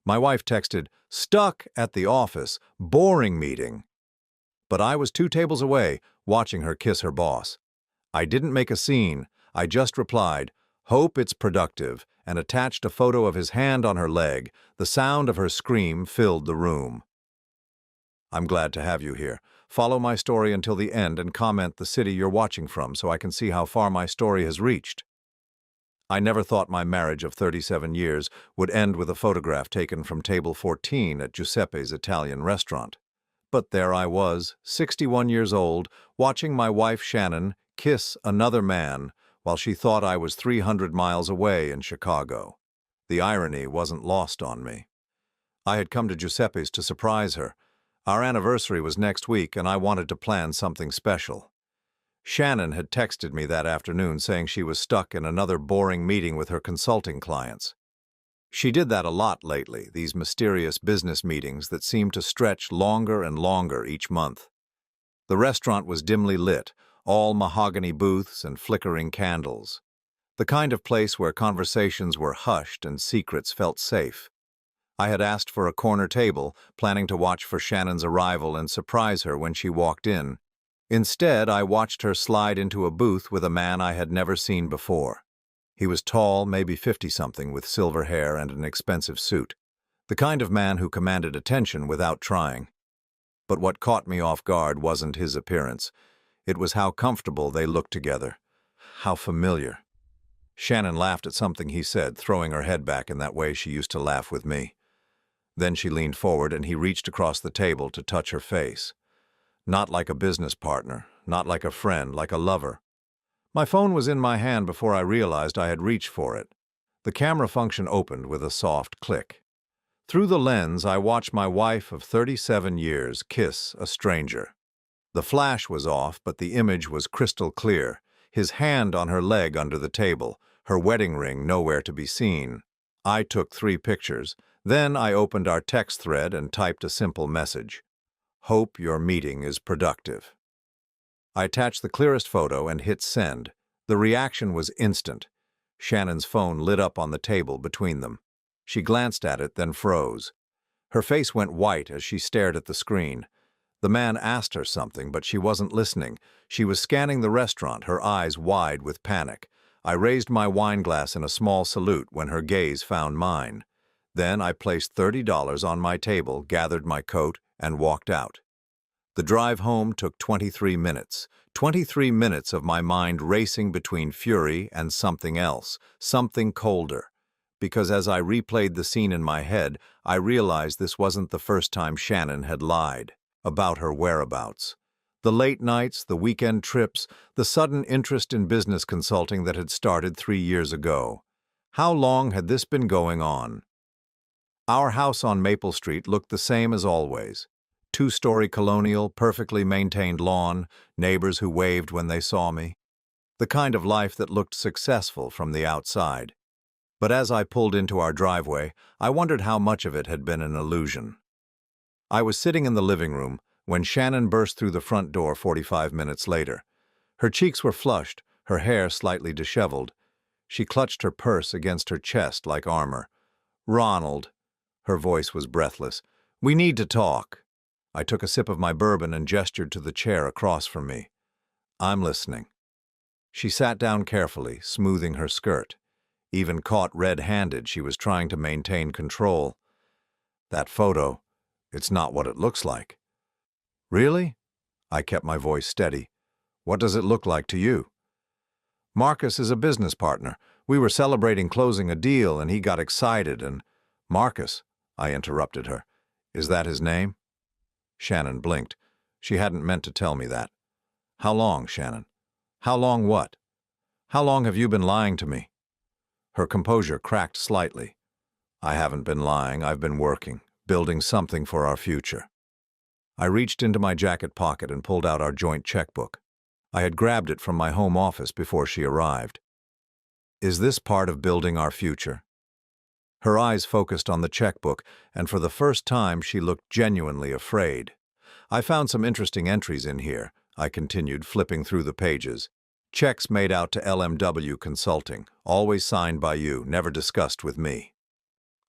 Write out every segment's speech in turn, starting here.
My wife texted, "Stuck at the office, boring meeting." But I was 2 tables away, watching her kiss her boss. I didn't make a scene, I just replied, "Hope it's productive," and attached a photo of his hand on her leg. The sound of her scream filled the room. I'm glad to have you here. Follow my story until the end and comment the city you're watching from so I can see how far my story has reached. I never thought my marriage of 37 years would end with a photograph taken from table 14 at Giuseppe's Italian restaurant. But there I was, 61 years old, watching my wife Shannon kiss another man while she thought I was 300 miles away in Chicago. The irony wasn't lost on me. I had come to Giuseppe's to surprise her. Our anniversary was next week and I wanted to plan something special. Shannon had texted me that afternoon saying she was stuck in another boring meeting with her consulting clients. She did that a lot lately, these mysterious business meetings that seemed to stretch longer and longer each month. The restaurant was dimly lit, all mahogany booths and flickering candles. The kind of place where conversations were hushed and secrets felt safe. I had asked for a corner table, planning to watch for Shannon's arrival and surprise her when she walked in. Instead, I watched her slide into a booth with a man I had never seen before. He was tall, maybe 50-something, with silver hair and an expensive suit. The kind of man who commanded attention without trying. But what caught me off guard wasn't his appearance. It was how comfortable they looked together. How familiar. Shannon laughed at something he said, throwing her head back in that way she used to laugh with me. Then she leaned forward and he reached across the table to touch her face. Not like a business partner, not like a friend, like a lover. My phone was in my hand before I realized I had reached for it. The camera function opened with a soft click. Through the lens, I watched my wife of 37 years kiss a stranger. The flash was off, but the image was crystal clear, his hand on her leg under the table, her wedding ring nowhere to be seen. I took 3 pictures. Then I opened our text thread and typed a simple message. Hope your meeting is productive. I attached the clearest photo and hit send. The reaction was instant. Shannon's phone lit up on the table between them. She glanced at it, then froze. Her face went white as she stared at the screen. The man asked her something, but she wasn't listening. She was scanning the restaurant, her eyes wide with panic. I raised my wine glass in a small salute when her gaze found mine. Then I placed $30 on my table, gathered my coat, and walked out. The drive home took 23 minutes. 23 minutes of my mind racing between fury and something else, something colder. Because as I replayed the scene in my head, I realized this wasn't the first time Shannon had lied about her whereabouts. The late nights, the weekend trips, the sudden interest in business consulting that had started 3 years ago. How long had this been going on? Our house on Maple Street looked the same as always. 2-story colonial, perfectly maintained lawn, neighbors who waved when they saw me. The kind of life that looked successful from the outside. But as I pulled into our driveway, I wondered how much of it had been an illusion. I was sitting in the living room when Shannon burst through the front door 45 minutes later. Her cheeks were flushed, her hair slightly disheveled. She clutched her purse against her chest like armor. "Ronald," her voice was breathless, "we need to talk." I took a sip of my bourbon and gestured to the chair across from me. "I'm listening." She sat down carefully, smoothing her skirt. Even caught red-handed, she was trying to maintain control. "That photo, it's not what it looks like." "Really?" I kept my voice steady. "What does it look like to you?" "Marcus is a business partner. We were celebrating closing a deal and he got excited and—" "Marcus," I interrupted her. "Is that his name?" Shannon blinked. She hadn't meant to tell me that. "How long, Shannon? How long what? How long have you been lying to me?" Her composure cracked slightly. "I haven't been lying. I've been working, building something for our future." I reached into my jacket pocket and pulled out our joint checkbook. I had grabbed it from my home office before she arrived. "Is this part of building our future?" Her eyes focused on the checkbook, and for the first time she looked genuinely afraid. "I found some interesting entries in here," I continued, flipping through the pages. "Checks made out to LMW Consulting, always signed by you, never discussed with me."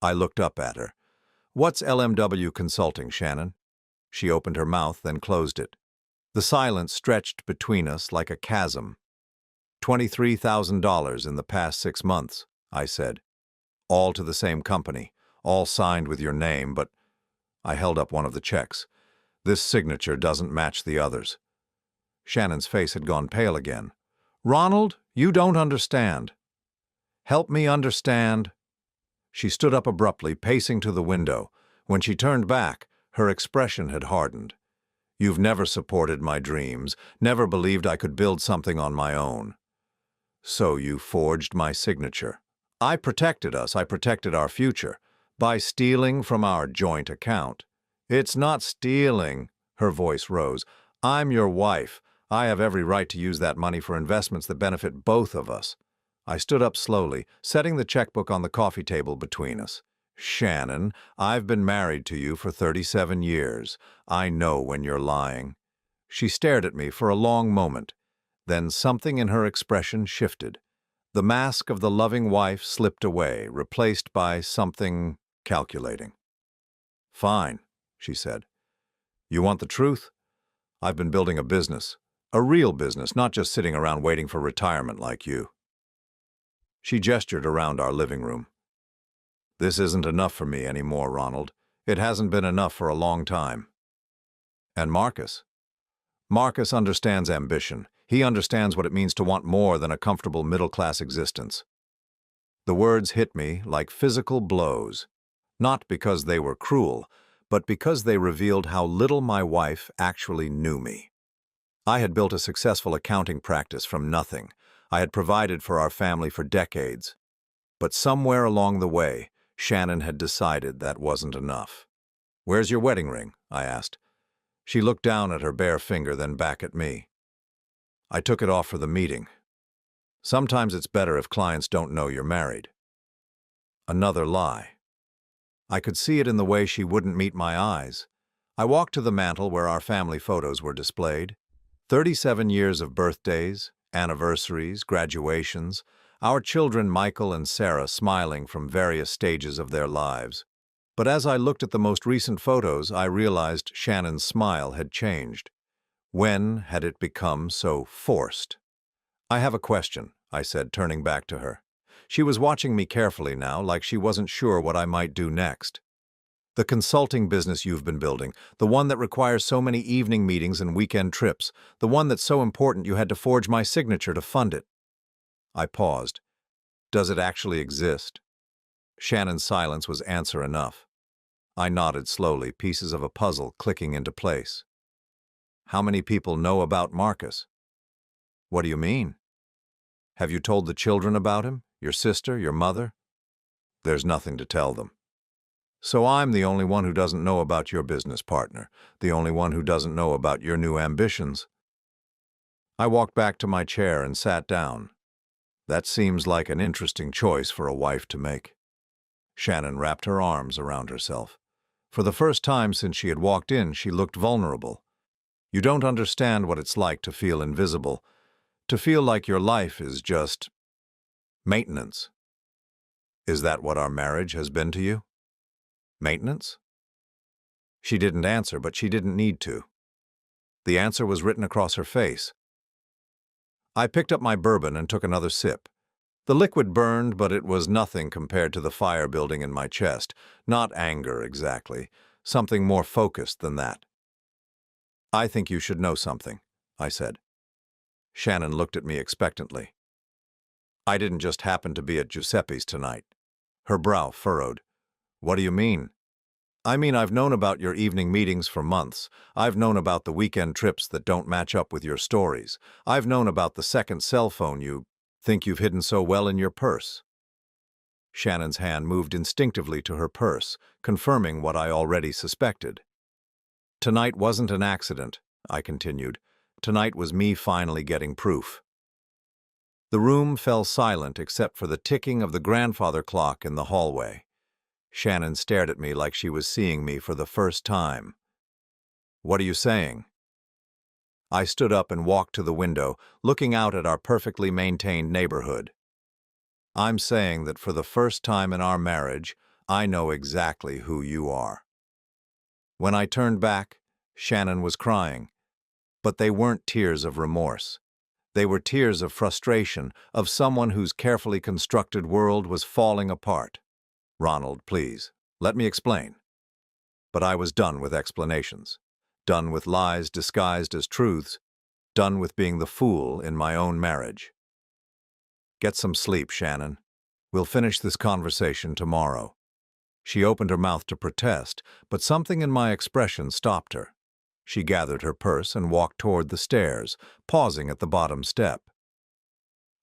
I looked up at her. What's LMW Consulting, Shannon? She opened her mouth, then closed it. The silence stretched between us like a chasm. $23,000 in the past 6 months, I said. All to the same company, all signed with your name, but I held up one of the checks. This signature doesn't match the others. Shannon's face had gone pale again. Ronald, you don't understand. Help me understand. She stood up abruptly, pacing to the window. When she turned back, her expression had hardened. You've never supported my dreams, never believed I could build something on my own. So you forged my signature. I protected us, I protected our future, by stealing from our joint account. It's not stealing, her voice rose. I'm your wife. I have every right to use that money for investments that benefit both of us. I stood up slowly, setting the checkbook on the coffee table between us. Shannon, I've been married to you for 37 years. I know when you're lying. She stared at me for a long moment. Then something in her expression shifted. The mask of the loving wife slipped away, replaced by something calculating. Fine, she said. You want the truth? I've been building a business. A real business, not just sitting around waiting for retirement like you. She gestured around our living room. This isn't enough for me anymore, Ronald. It hasn't been enough for a long time. And Marcus? Marcus understands ambition. He understands what it means to want more than a comfortable middle-class existence. The words hit me like physical blows, not because they were cruel, but because they revealed how little my wife actually knew me. I had built a successful accounting practice from nothing. I had provided for our family for decades. But somewhere along the way, Shannon had decided that wasn't enough. Where's your wedding ring? I asked. She looked down at her bare finger, then back at me. I took it off for the meeting. Sometimes it's better if clients don't know you're married. Another lie. I could see it in the way she wouldn't meet my eyes. I walked to the mantel where our family photos were displayed. 37 years of birthdays, anniversaries, graduations, our children Michael and Sarah smiling from various stages of their lives. But as I looked at the most recent photos, I realized Shannon's smile had changed. When had it become so forced? I have a question, I said, turning back to her. She was watching me carefully now, like she wasn't sure what I might do next. The consulting business you've been building, the one that requires so many evening meetings and weekend trips, the one that's so important you had to forge my signature to fund it. I paused. Does it actually exist? Shannon's silence was answer enough. I nodded slowly, pieces of a puzzle clicking into place. How many people know about Marcus? What do you mean? Have you told the children about him? Your sister, your mother? There's nothing to tell them. So I'm the only one who doesn't know about your business partner, the only one who doesn't know about your new ambitions. I walked back to my chair and sat down. That seems like an interesting choice for a wife to make. Shannon wrapped her arms around herself. For the first time since she had walked in, she looked vulnerable. You don't understand what it's like to feel invisible, to feel like your life is just maintenance. Is that what our marriage has been to you? Maintenance? She didn't answer, but she didn't need to. The answer was written across her face. I picked up my bourbon and took another sip. The liquid burned, but it was nothing compared to the fire building in my chest. Not anger, exactly. Something more focused than that. I think you should know something, I said. Shannon looked at me expectantly. I didn't just happen to be at Giuseppe's tonight. Her brow furrowed. What do you mean? I mean, I've known about your evening meetings for months. I've known about the weekend trips that don't match up with your stories. I've known about the second cell phone you think you've hidden so well in your purse. Shannon's hand moved instinctively to her purse, confirming what I already suspected. Tonight wasn't an accident, I continued. Tonight was me finally getting proof. The room fell silent except for the ticking of the grandfather clock in the hallway. Shannon stared at me like she was seeing me for the first time. What are you saying? I stood up and walked to the window, looking out at our perfectly maintained neighborhood. I'm saying that for the first time in our marriage, I know exactly who you are." When I turned back, Shannon was crying, but they weren't tears of remorse. They were tears of frustration, of someone whose carefully constructed world was falling apart. "Ronald, please, let me explain." But I was done with explanations, done with lies disguised as truths, done with being the fool in my own marriage. "Get some sleep, Shannon. We'll finish this conversation tomorrow." She opened her mouth to protest, but something in my expression stopped her. She gathered her purse and walked toward the stairs, pausing at the bottom step.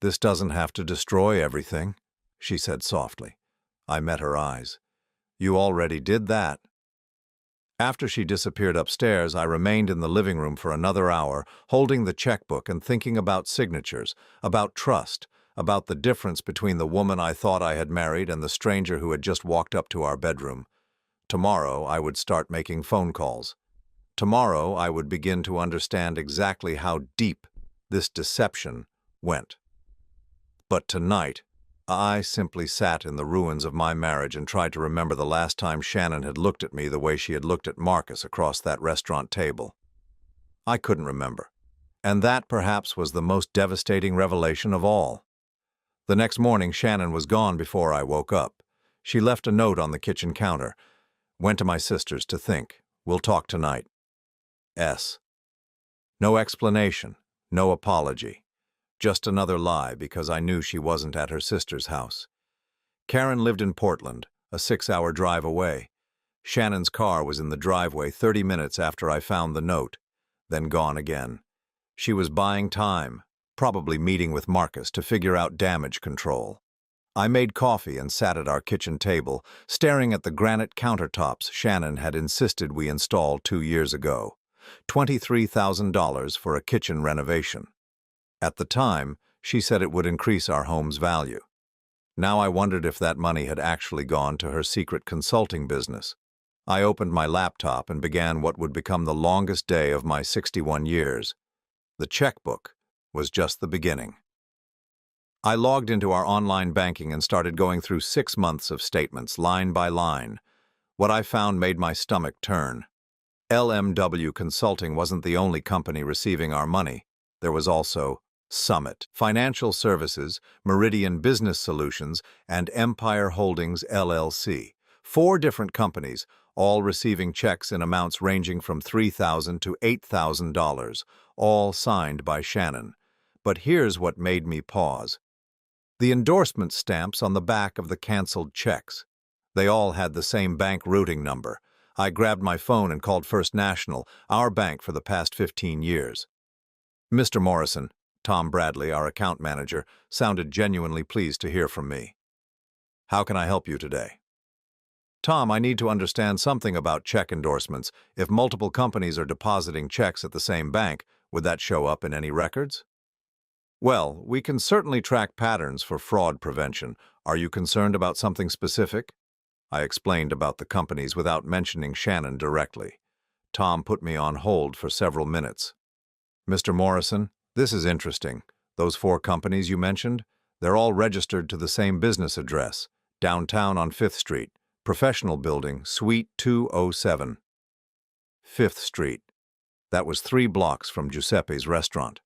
"This doesn't have to destroy everything," she said softly. I met her eyes. "You already did that." After she disappeared upstairs, I remained in the living room for another hour, holding the checkbook and thinking about signatures, about trust, about the difference between the woman I thought I had married and the stranger who had just walked up to our bedroom. Tomorrow, I would start making phone calls. Tomorrow, I would begin to understand exactly how deep this deception went. But tonight, I simply sat in the ruins of my marriage and tried to remember the last time Shannon had looked at me the way she had looked at Marcus across that restaurant table. I couldn't remember. And that, perhaps, was the most devastating revelation of all. The next morning, Shannon was gone before I woke up. She left a note on the kitchen counter. "Went to my sister's to think. We'll talk tonight. S." No explanation, no apology. Just another lie because I knew she wasn't at her sister's house. Karen lived in Portland, a 6-hour drive away. Shannon's car was in the driveway 30 minutes after I found the note, then gone again. She was buying time, probably meeting with Marcus to figure out damage control. I made coffee and sat at our kitchen table, staring at the granite countertops Shannon had insisted we install 2 years ago. $23,000 for a kitchen renovation. At the time, she said it would increase our home's value. Now I wondered if that money had actually gone to her secret consulting business. I opened my laptop and began what would become the longest day of my 61 years. The checkbook was just the beginning. I logged into our online banking and started going through 6 months of statements, line by line. What I found made my stomach turn. LMW Consulting wasn't the only company receiving our money. There was also Summit Financial Services, Meridian Business Solutions, and Empire Holdings, LLC. 4 different companies, all receiving checks in amounts ranging from $3,000 to $8,000, all signed by Shannon. But here's what made me pause. The endorsement stamps on the back of the canceled checks. They all had the same bank routing number. I grabbed my phone and called First National, our bank for the past 15 years. "Mr. Morrison," Tom Bradley, our account manager, sounded genuinely pleased to hear from me. "How can I help you today?" "Tom, I need to understand something about check endorsements. If multiple companies are depositing checks at the same bank, would that show up in any records?" "Well, we can certainly track patterns for fraud prevention. Are you concerned about something specific?" I explained about the companies without mentioning Shannon directly. Tom put me on hold for several minutes. "Mr. Morrison, this is interesting. Those 4 companies you mentioned, they're all registered to the same business address, downtown on 5th Street, Professional Building, Suite 207. 5th Street. That was 3 blocks from Giuseppe's restaurant.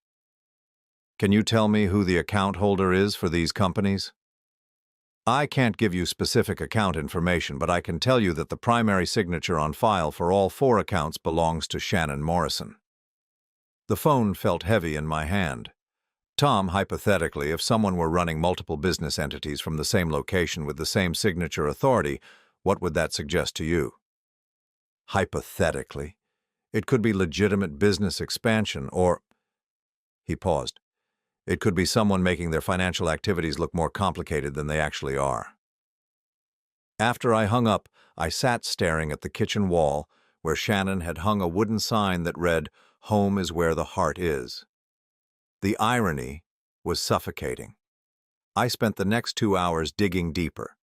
Can you tell me who the account holder is for these companies?" "I can't give you specific account information, but I can tell you that the primary signature on file for all 4 accounts belongs to Shannon Morrison." The phone felt heavy in my hand. "Tom, hypothetically, if someone were running multiple business entities from the same location with the same signature authority, what would that suggest to you?" "Hypothetically. It could be legitimate business expansion, or—" He paused. "It could be someone making their financial activities look more complicated than they actually are." After I hung up, I sat staring at the kitchen wall, where Shannon had hung a wooden sign that read, "Home is where the heart is." The irony was suffocating. I spent the next 2 hours digging deeper.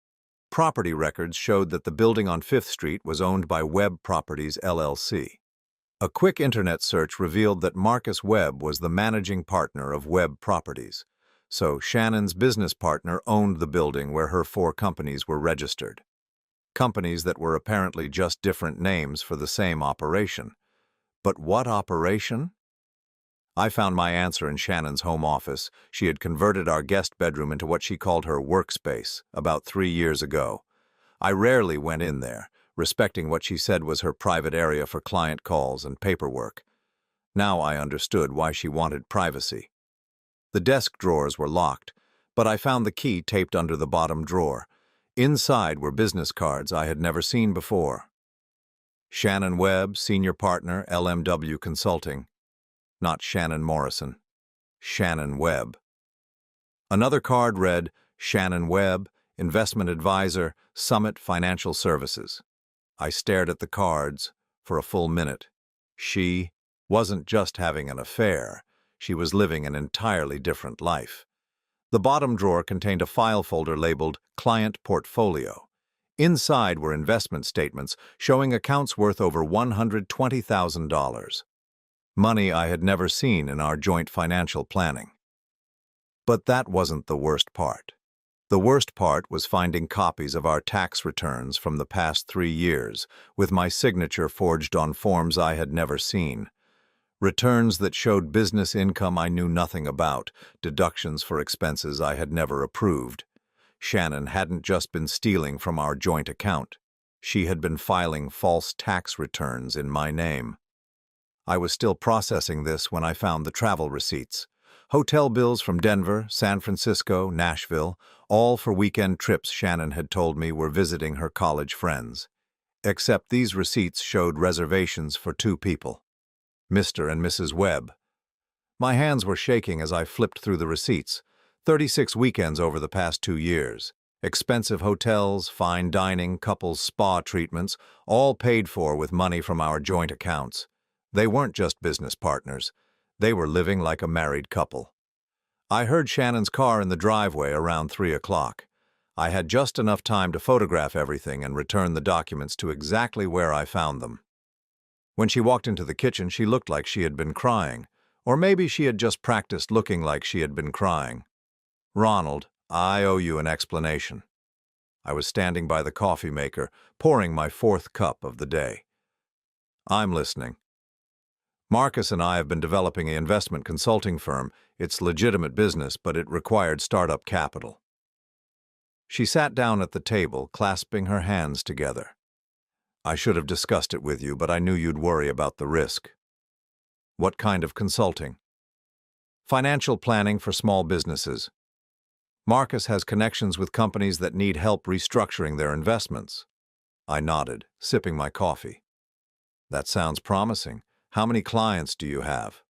Property records showed that the building on 5th Street was owned by Webb Properties, LLC. A quick internet search revealed that Marcus Webb was the managing partner of Webb Properties, so Shannon's business partner owned the building where her 4 companies were registered. companies that were apparently just different names for the same operation. But what operation? I found my answer in Shannon's home office. She had converted our guest bedroom into what she called her workspace about 3 years ago. I rarely went in there, respecting what she said was her private area for client calls and paperwork. Now I understood why she wanted privacy. The desk drawers were locked, but I found the key taped under the bottom drawer. Inside were business cards I had never seen before. Shannon Webb, Senior Partner, LMW Consulting. Not Shannon Morrison. Shannon Webb. Another card read, Shannon Webb, Investment Advisor, Summit Financial Services. I stared at the cards for a full minute. She wasn't just having an affair. She was living an entirely different life. The bottom drawer contained a file folder labeled Client Portfolio. Inside were investment statements showing accounts worth over $120,000. Money I had never seen in our joint financial planning. But that wasn't the worst part. The worst part was finding copies of our tax returns from the past 3 years, with my signature forged on forms I had never seen. Returns that showed business income I knew nothing about, deductions for expenses I had never approved. Shannon hadn't just been stealing from our joint account. She had been filing false tax returns in my name. I was still processing this when I found the travel receipts. Hotel bills from Denver, San Francisco, Nashville, all for weekend trips Shannon had told me were visiting her college friends. Except these receipts showed reservations for 2 people, Mr. and Mrs. Webb. My hands were shaking as I flipped through the receipts. 36 weekends over the past 2 years. Expensive hotels, fine dining, couples spa treatments, all paid for with money from our joint accounts. They weren't just business partners. They were living like a married couple. I heard Shannon's car in the driveway around 3 o'clock. I had just enough time to photograph everything and return the documents to exactly where I found them. When she walked into the kitchen, she looked like she had been crying. Or maybe she had just practiced looking like she had been crying. Ronald, I owe you an explanation. I was standing by the coffee maker, pouring my 4th cup of the day. I'm listening. Marcus and I have been developing an investment consulting firm. It's legitimate business, but it required startup capital. She sat down at the table, clasping her hands together. I should have discussed it with you, but I knew you'd worry about the risk. What kind of consulting? Financial planning for small businesses. Marcus has connections with companies that need help restructuring their investments. I nodded, sipping my coffee. That sounds promising. How many clients do you have?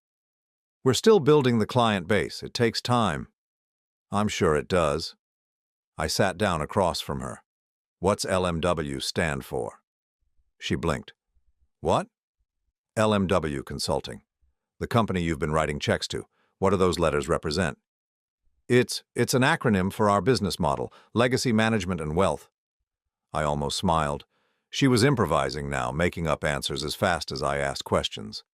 We're still building the client base. It takes time. I'm sure it does. I sat down across from her. What's LMW stand for? She blinked. What? LMW Consulting. The company you've been writing checks to. What do those letters represent? It's an acronym for our business model, Legacy Management and Wealth. I almost smiled. She was improvising now, making up answers as fast as I asked questions.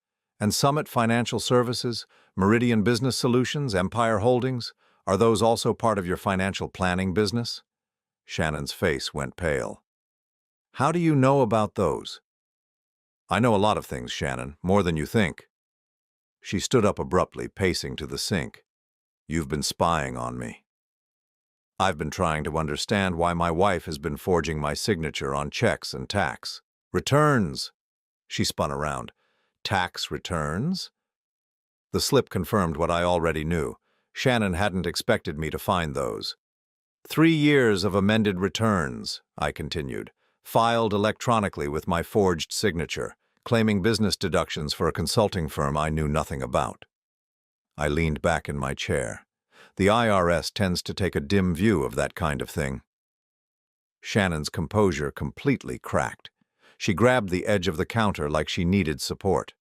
And Summit Financial Services, Meridian Business Solutions, Empire Holdings, are those also part of your financial planning business? Shannon's face went pale. How do you know about those? I know a lot of things, Shannon, more than you think. She stood up abruptly, pacing to the sink. You've been spying on me. I've been trying to understand why my wife has been forging my signature on checks and tax returns. She spun around. Tax returns? The slip confirmed what I already knew. Shannon hadn't expected me to find those. 3 years of amended returns, I continued, filed electronically with my forged signature, claiming business deductions for a consulting firm I knew nothing about. I leaned back in my chair. The IRS tends to take a dim view of that kind of thing. Shannon's composure completely cracked. She grabbed the edge of the counter like she needed support.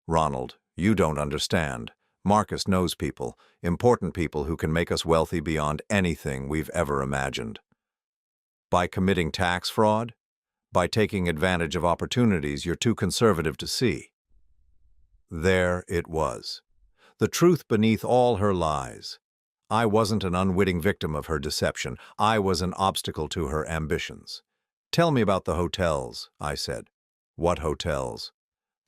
Ronald, you don't understand. Marcus knows people, important people who can make us wealthy beyond anything we've ever imagined. By committing tax fraud? By taking advantage of opportunities you're too conservative to see. There it was. The truth beneath all her lies. I wasn't an unwitting victim of her deception. I was an obstacle to her ambitions. Tell me about the hotels, I said. What hotels?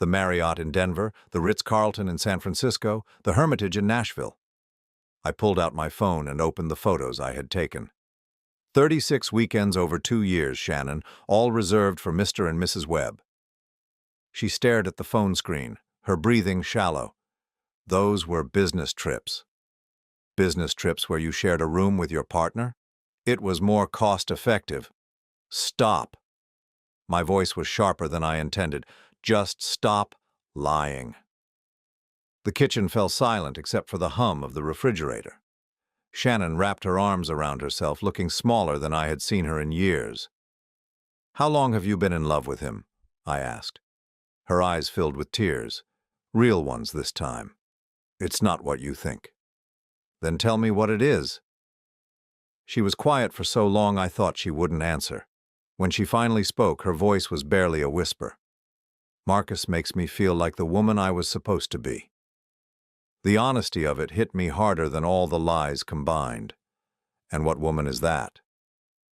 The Marriott in Denver, the Ritz-Carlton in San Francisco, the Hermitage in Nashville. I pulled out my phone and opened the photos I had taken. 36 weekends over 2 years, Shannon, all reserved for Mr. and Mrs. Webb. She stared at the phone screen, her breathing shallow. Those were business trips. Business trips where you shared a room with your partner? It was more cost-effective. Stop. My voice was sharper than I intended. Just stop lying. The kitchen fell silent except for the hum of the refrigerator. Shannon wrapped her arms around herself, looking smaller than I had seen her in years. How long have you been in love with him? I asked. Her eyes filled with tears. Real ones this time. It's not what you think. Then tell me what it is. She was quiet for so long I thought she wouldn't answer. When she finally spoke, her voice was barely a whisper. Marcus makes me feel like the woman I was supposed to be. The honesty of it hit me harder than all the lies combined. And what woman is that?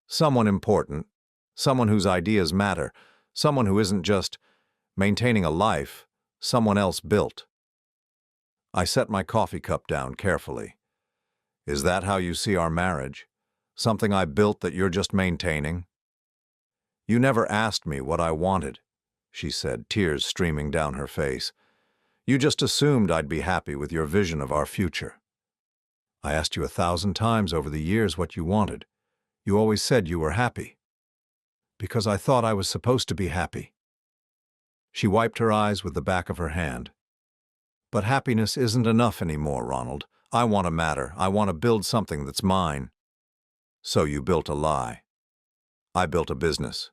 Someone important, someone whose ideas matter, someone who isn't just maintaining a life someone else built. I set my coffee cup down carefully. Is that how you see our marriage? Something I built that you're just maintaining? You never asked me what I wanted, she said, tears streaming down her face. You just assumed I'd be happy with your vision of our future. I asked you 1,000 times over the years what you wanted. You always said you were happy. Because I thought I was supposed to be happy. She wiped her eyes with the back of her hand. But happiness isn't enough anymore, Ronald. I want to matter. I want to build something that's mine. So you built a lie. I built a business.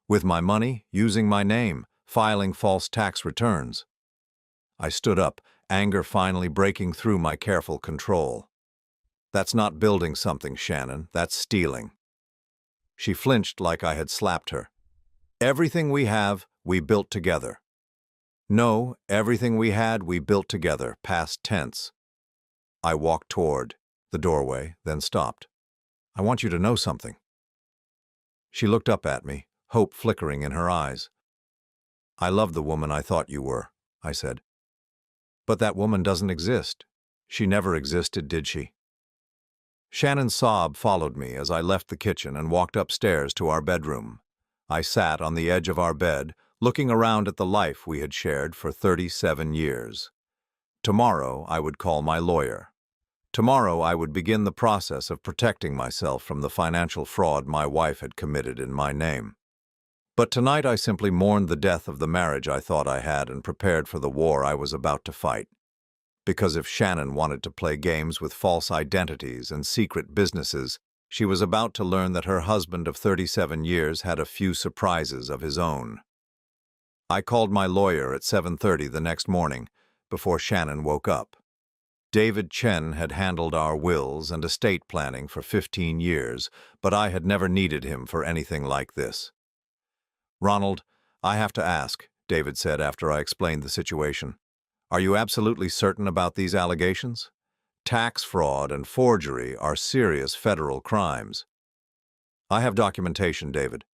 With my money, using my name, filing false tax returns. I stood up, anger finally breaking through my careful control. That's not building something, Shannon. That's stealing. She flinched like I had slapped her. Everything we have, we built together. No, everything we had, we built together, past tense. I walked toward the doorway, then stopped. I want you to know something. She looked up at me, hope flickering in her eyes. I love the woman I thought you were, I said. But that woman doesn't exist. She never existed, did she? Shannon's sob followed me as I left the kitchen and walked upstairs to our bedroom. I sat on the edge of our bed, looking around at the life we had shared for 37 years. Tomorrow I would call my lawyer. Tomorrow I would begin the process of protecting myself from the financial fraud my wife had committed in my name. But tonight I simply mourned the death of the marriage I thought I had and prepared for the war I was about to fight. Because if Shannon wanted to play games with false identities and secret businesses, she was about to learn that her husband of 37 years had a few surprises of his own. I called my lawyer at 7:30 the next morning, before Shannon woke up. David Chen had handled our wills and estate planning for 15 years, but I had never needed him for anything like this. Ronald, I have to ask, David said after I explained the situation. Are you absolutely certain about these allegations? Tax fraud and forgery are serious federal crimes. I have documentation, David.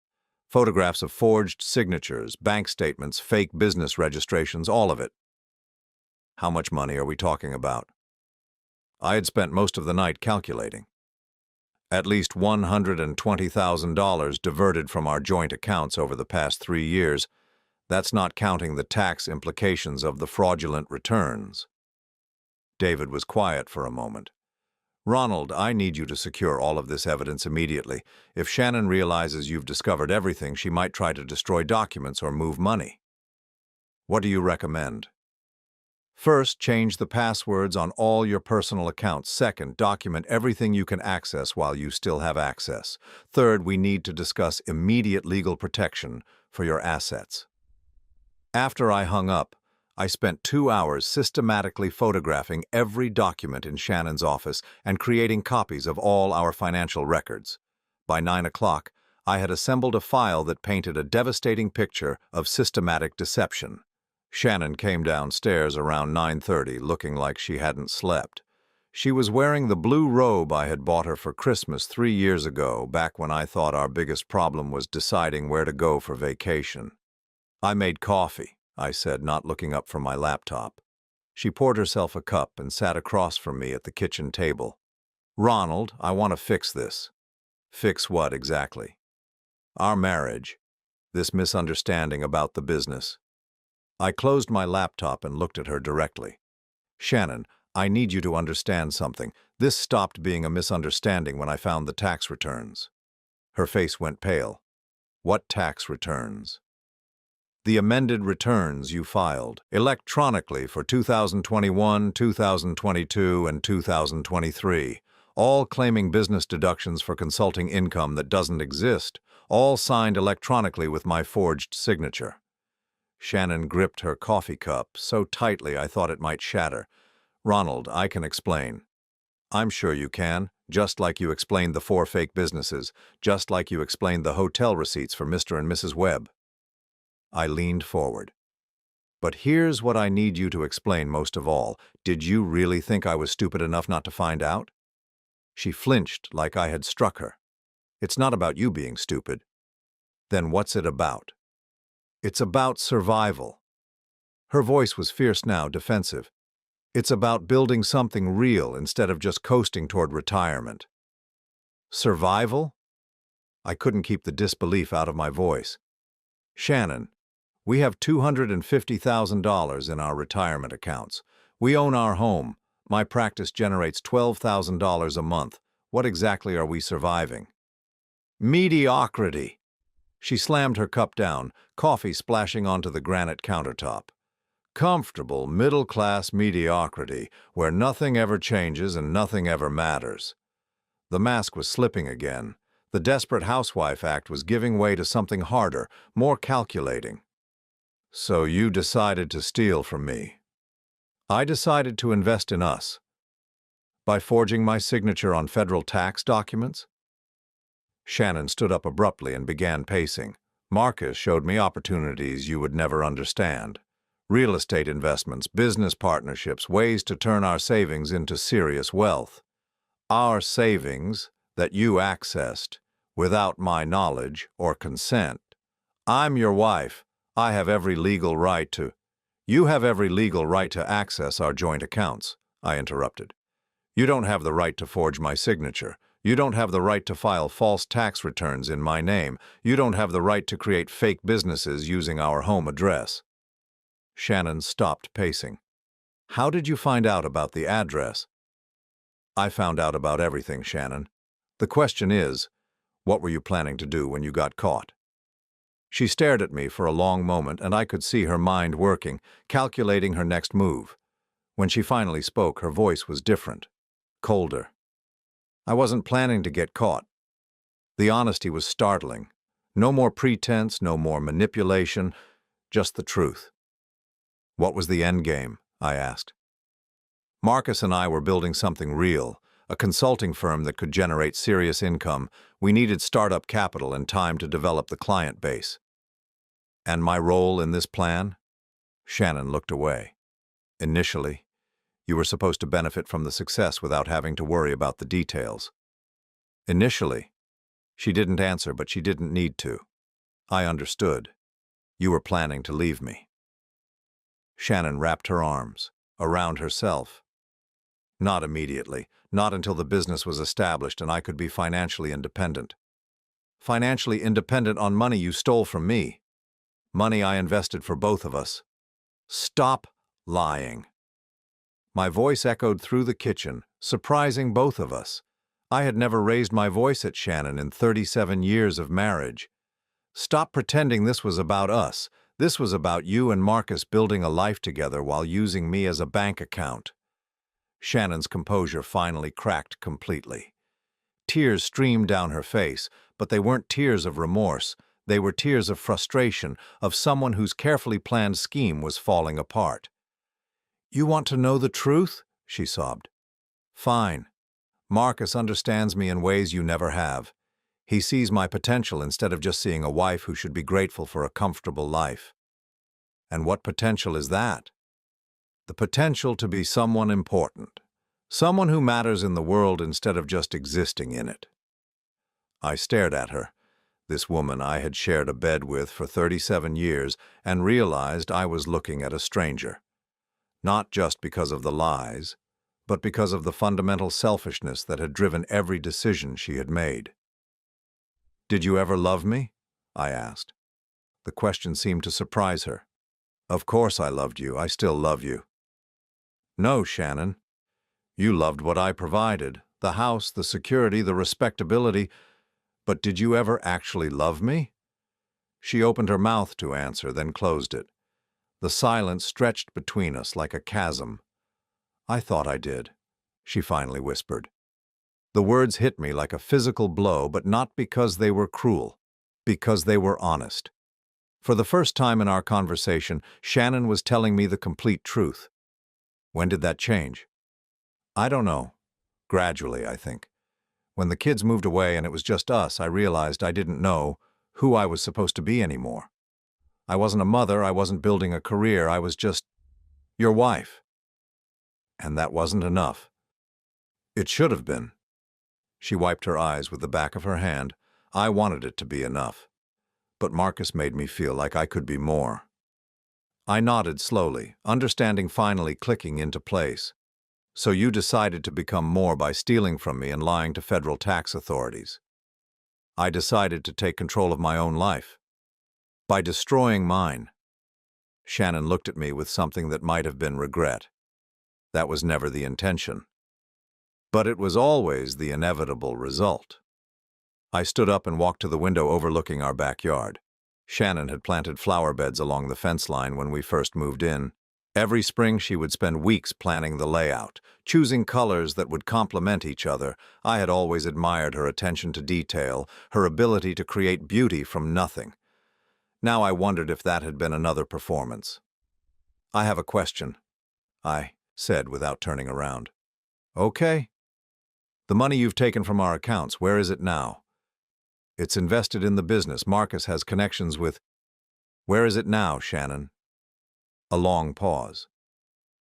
Photographs of forged signatures, bank statements, fake business registrations, all of it. How much money are we talking about? I had spent most of the night calculating. At least $120,000 diverted from our joint accounts over the past 3 years. That's not counting the tax implications of the fraudulent returns. David was quiet for a moment. Ronald, I need you to secure all of this evidence immediately. If Shannon realizes you've discovered everything, she might try to destroy documents or move money. What do you recommend? First, change the passwords on all your personal accounts. Second, document everything you can access while you still have access. Third, we need to discuss immediate legal protection for your assets. After I hung up, I spent 2 hours systematically photographing every document in Shannon's office and creating copies of all our financial records. By 9 o'clock, I had assembled a file that painted a devastating picture of systematic deception. Shannon came downstairs around 9:30 looking like she hadn't slept. She was wearing the blue robe I had bought her for Christmas 3 years ago, back when I thought our biggest problem was deciding where to go for vacation. "I made coffee," I said, not looking up from my laptop. She poured herself a cup and sat across from me at the kitchen table. "Ronald, I want to fix this." "Fix what exactly?" "Our marriage. This misunderstanding about the business." I closed my laptop and looked at her directly. "Shannon, I need you to understand something. This stopped being a misunderstanding when I found the tax returns." Her face went pale. "What tax returns?" "The amended returns you filed electronically for 2021, 2022, and 2023, all claiming business deductions for consulting income that doesn't exist, all signed electronically with my forged signature." Shannon gripped her coffee cup so tightly I thought it might shatter. "Ronald, I can explain." "I'm sure you can, just like you explained the 4 fake businesses, just like you explained the hotel receipts for Mr. and Mrs. Webb." I leaned forward. "But here's what I need you to explain most of all. Did you really think I was stupid enough not to find out?" She flinched like I had struck her. "It's not about you being stupid." "Then what's it about?" "It's about survival." Her voice was fierce now, defensive. "It's about building something real instead of just coasting toward retirement." "Survival?" I couldn't keep the disbelief out of my voice. "Shannon, we have $250,000 in our retirement accounts. We own our home. My practice generates $12,000 a month. What exactly are we surviving?" "Mediocrity." She slammed her cup down, coffee splashing onto the granite countertop. "Comfortable, middle-class mediocrity, where nothing ever changes and nothing ever matters." The mask was slipping again. The desperate housewife act was giving way to something harder, more calculating. "So you decided to steal from me." "I decided to invest in us." "By forging my signature on federal tax documents?" Shannon stood up abruptly and began pacing. "Marcus showed me opportunities you would never understand. Real estate investments, business partnerships, ways to turn our savings into serious wealth. Our savings that you accessed without my knowledge or consent. I'm your wife. I have every legal right to—" "You have every legal right to access our joint accounts," I interrupted. "You don't have the right to forge my signature. You don't have the right to file false tax returns in my name. You don't have the right to create fake businesses using our home address." Shannon stopped pacing. "How did you find out about the address?" "I found out about everything, Shannon. The question is, what were you planning to do when you got caught?" She stared at me for a long moment, and I could see her mind working, calculating her next move. When she finally spoke, her voice was different, colder. "I wasn't planning to get caught." The honesty was startling. No more pretense, no more manipulation, just the truth. "What was the end game?" I asked. "Marcus and I were building something real, a consulting firm that could generate serious income. We needed startup capital and time to develop the client base." "And my role in this plan?" Shannon looked away. "Initially, you were supposed to benefit from the success without having to worry about the details." "Initially?" She didn't answer, but she didn't need to. I understood. "You were planning to leave me." Shannon wrapped her arms around herself. "Not immediately, not until the business was established and I could be financially independent." "Financially independent on money you stole from me. Money I invested for both of us." "Stop lying." My voice echoed through the kitchen, surprising both of us. I had never raised my voice at Shannon in 37 years of marriage. "Stop pretending this was about us. This was about you and Marcus building a life together while using me as a bank account." Shannon's composure finally cracked completely. Tears streamed down her face, but they weren't tears of remorse. They were tears of frustration, of someone whose carefully planned scheme was falling apart. "You want to know the truth?" she sobbed. "Fine. Marcus understands me in ways you never have. He sees my potential instead of just seeing a wife who should be grateful for a comfortable life." "And what potential is that?" "The potential to be someone important. Someone who matters in the world instead of just existing in it. I stared at her, this woman I had shared a bed with for 37 years, and realized I was looking at a stranger. Not just because of the lies, but because of the fundamental selfishness that had driven every decision she had made. "Did you ever love me?" I asked. The question seemed to surprise her. "Of course I loved you. I still love you." "No, Shannon. You loved what I provided, the house, the security, the respectability. But did you ever actually love me?" She opened her mouth to answer, then closed it. The silence stretched between us like a chasm. "I thought I did," she finally whispered. The words hit me like a physical blow, but not because they were cruel, because they were honest. For the first time in our conversation, Shannon was telling me the complete truth. When did that change? I don't know. Gradually, I think. When the kids moved away and it was just us, I realized I didn't know who I was supposed to be anymore. I wasn't a mother, I wasn't building a career, I was just your wife. And that wasn't enough. It should have been. She wiped her eyes with the back of her hand. I wanted it to be enough. But Marcus made me feel like I could be more. I nodded slowly, understanding finally clicking into place. "So you decided to become more by stealing from me and lying to federal tax authorities." "I decided to take control of my own life. By destroying mine." Shannon looked at me with something that might have been regret. That was never the intention. But it was always the inevitable result. I stood up and walked to the window overlooking our backyard. Shannon had planted flower beds along the fence line when we first moved in. Every spring she would spend weeks planning the layout, choosing colors that would complement each other. I had always admired her attention to detail, her ability to create beauty from nothing. Now I wondered if that had been another performance. "I have a question," I said without turning around. "Okay." "The money you've taken from our accounts, where is it now?" "It's invested in the business. Marcus has connections with—" "Where is it now, Shannon?" A long pause.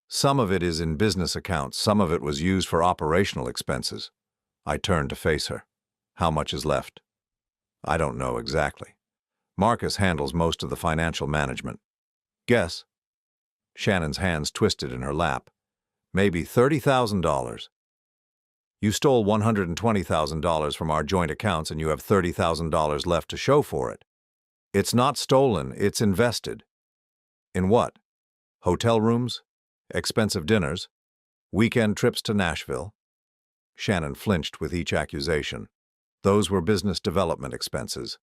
"Some of it is in business accounts, some of it was used for operational expenses." I turned to face her. "How much is left?" "I don't know exactly. Marcus handles most of the financial management." "Guess." Shannon's hands twisted in her lap. "Maybe $30,000. You stole $120,000 from our joint accounts and you have $30,000 left to show for it. It's not stolen, it's invested." "In what? Hotel rooms? Expensive dinners? Weekend trips to Nashville?" Shannon flinched with each accusation. "Those were business development expenses."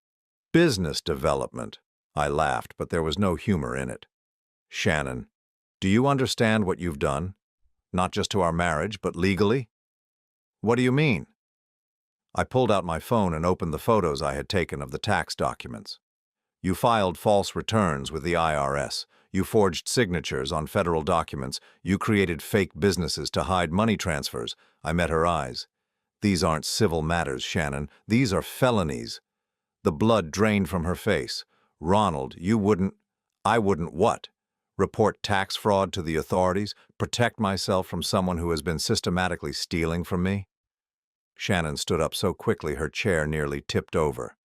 "Business development?" I laughed, but there was no humor in it. "Shannon, do you understand what you've done? Not just to our marriage, but legally?" "What do you mean?" I pulled out my phone and opened the photos I had taken of the tax documents. "You filed false returns with the IRS. You forged signatures on federal documents. You created fake businesses to hide money transfers." I met her eyes. "These aren't civil matters, Shannon. These are felonies." The blood drained from her face. "Ronald, you wouldn't—" "I wouldn't what? Report tax fraud to the authorities? Protect myself from someone who has been systematically stealing from me?" Shannon stood up so quickly her chair nearly tipped over.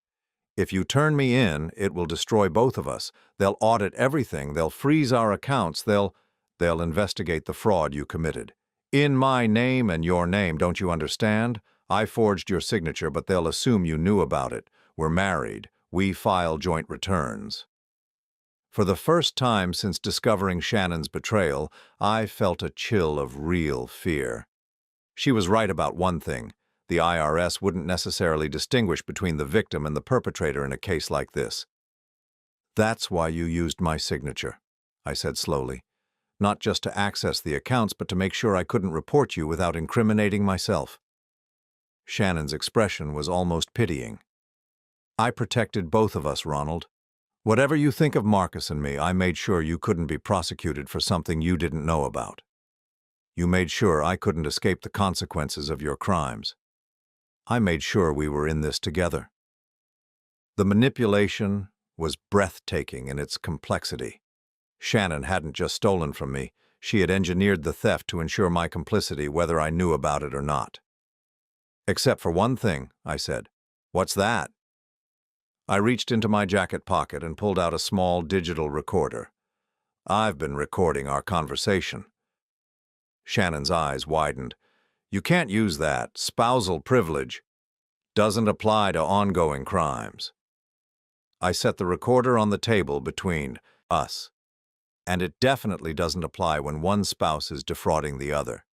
"If you turn me in, it will destroy both of us. They'll audit everything, they'll freeze our accounts, they'll investigate the fraud you committed. In my name and your name, don't you understand? I forged your signature, but they'll assume you knew about it. We're married. We file joint returns." For the first time since discovering Shannon's betrayal, I felt a chill of real fear. She was right about one thing. The IRS wouldn't necessarily distinguish between the victim and the perpetrator in a case like this. "That's why you used my signature," I said slowly. "Not just to access the accounts, but to make sure I couldn't report you without incriminating myself." Shannon's expression was almost pitying. "I protected both of us, Ronald. Whatever you think of Marcus and me, I made sure you couldn't be prosecuted for something you didn't know about. You made sure I couldn't escape the consequences of your crimes. I made sure we were in this together." The manipulation was breathtaking in its complexity. Shannon hadn't just stolen from me, She had engineered the theft to ensure my complicity whether I knew about it or not. "Except for one thing," I said. "What's that?" I reached into my jacket pocket and pulled out a small digital recorder. "I've been recording our conversation." Shannon's eyes widened. "You can't use that. Spousal privilege doesn't apply to ongoing crimes." I set the recorder on the table between us, and it definitely doesn't apply when one spouse is defrauding the other.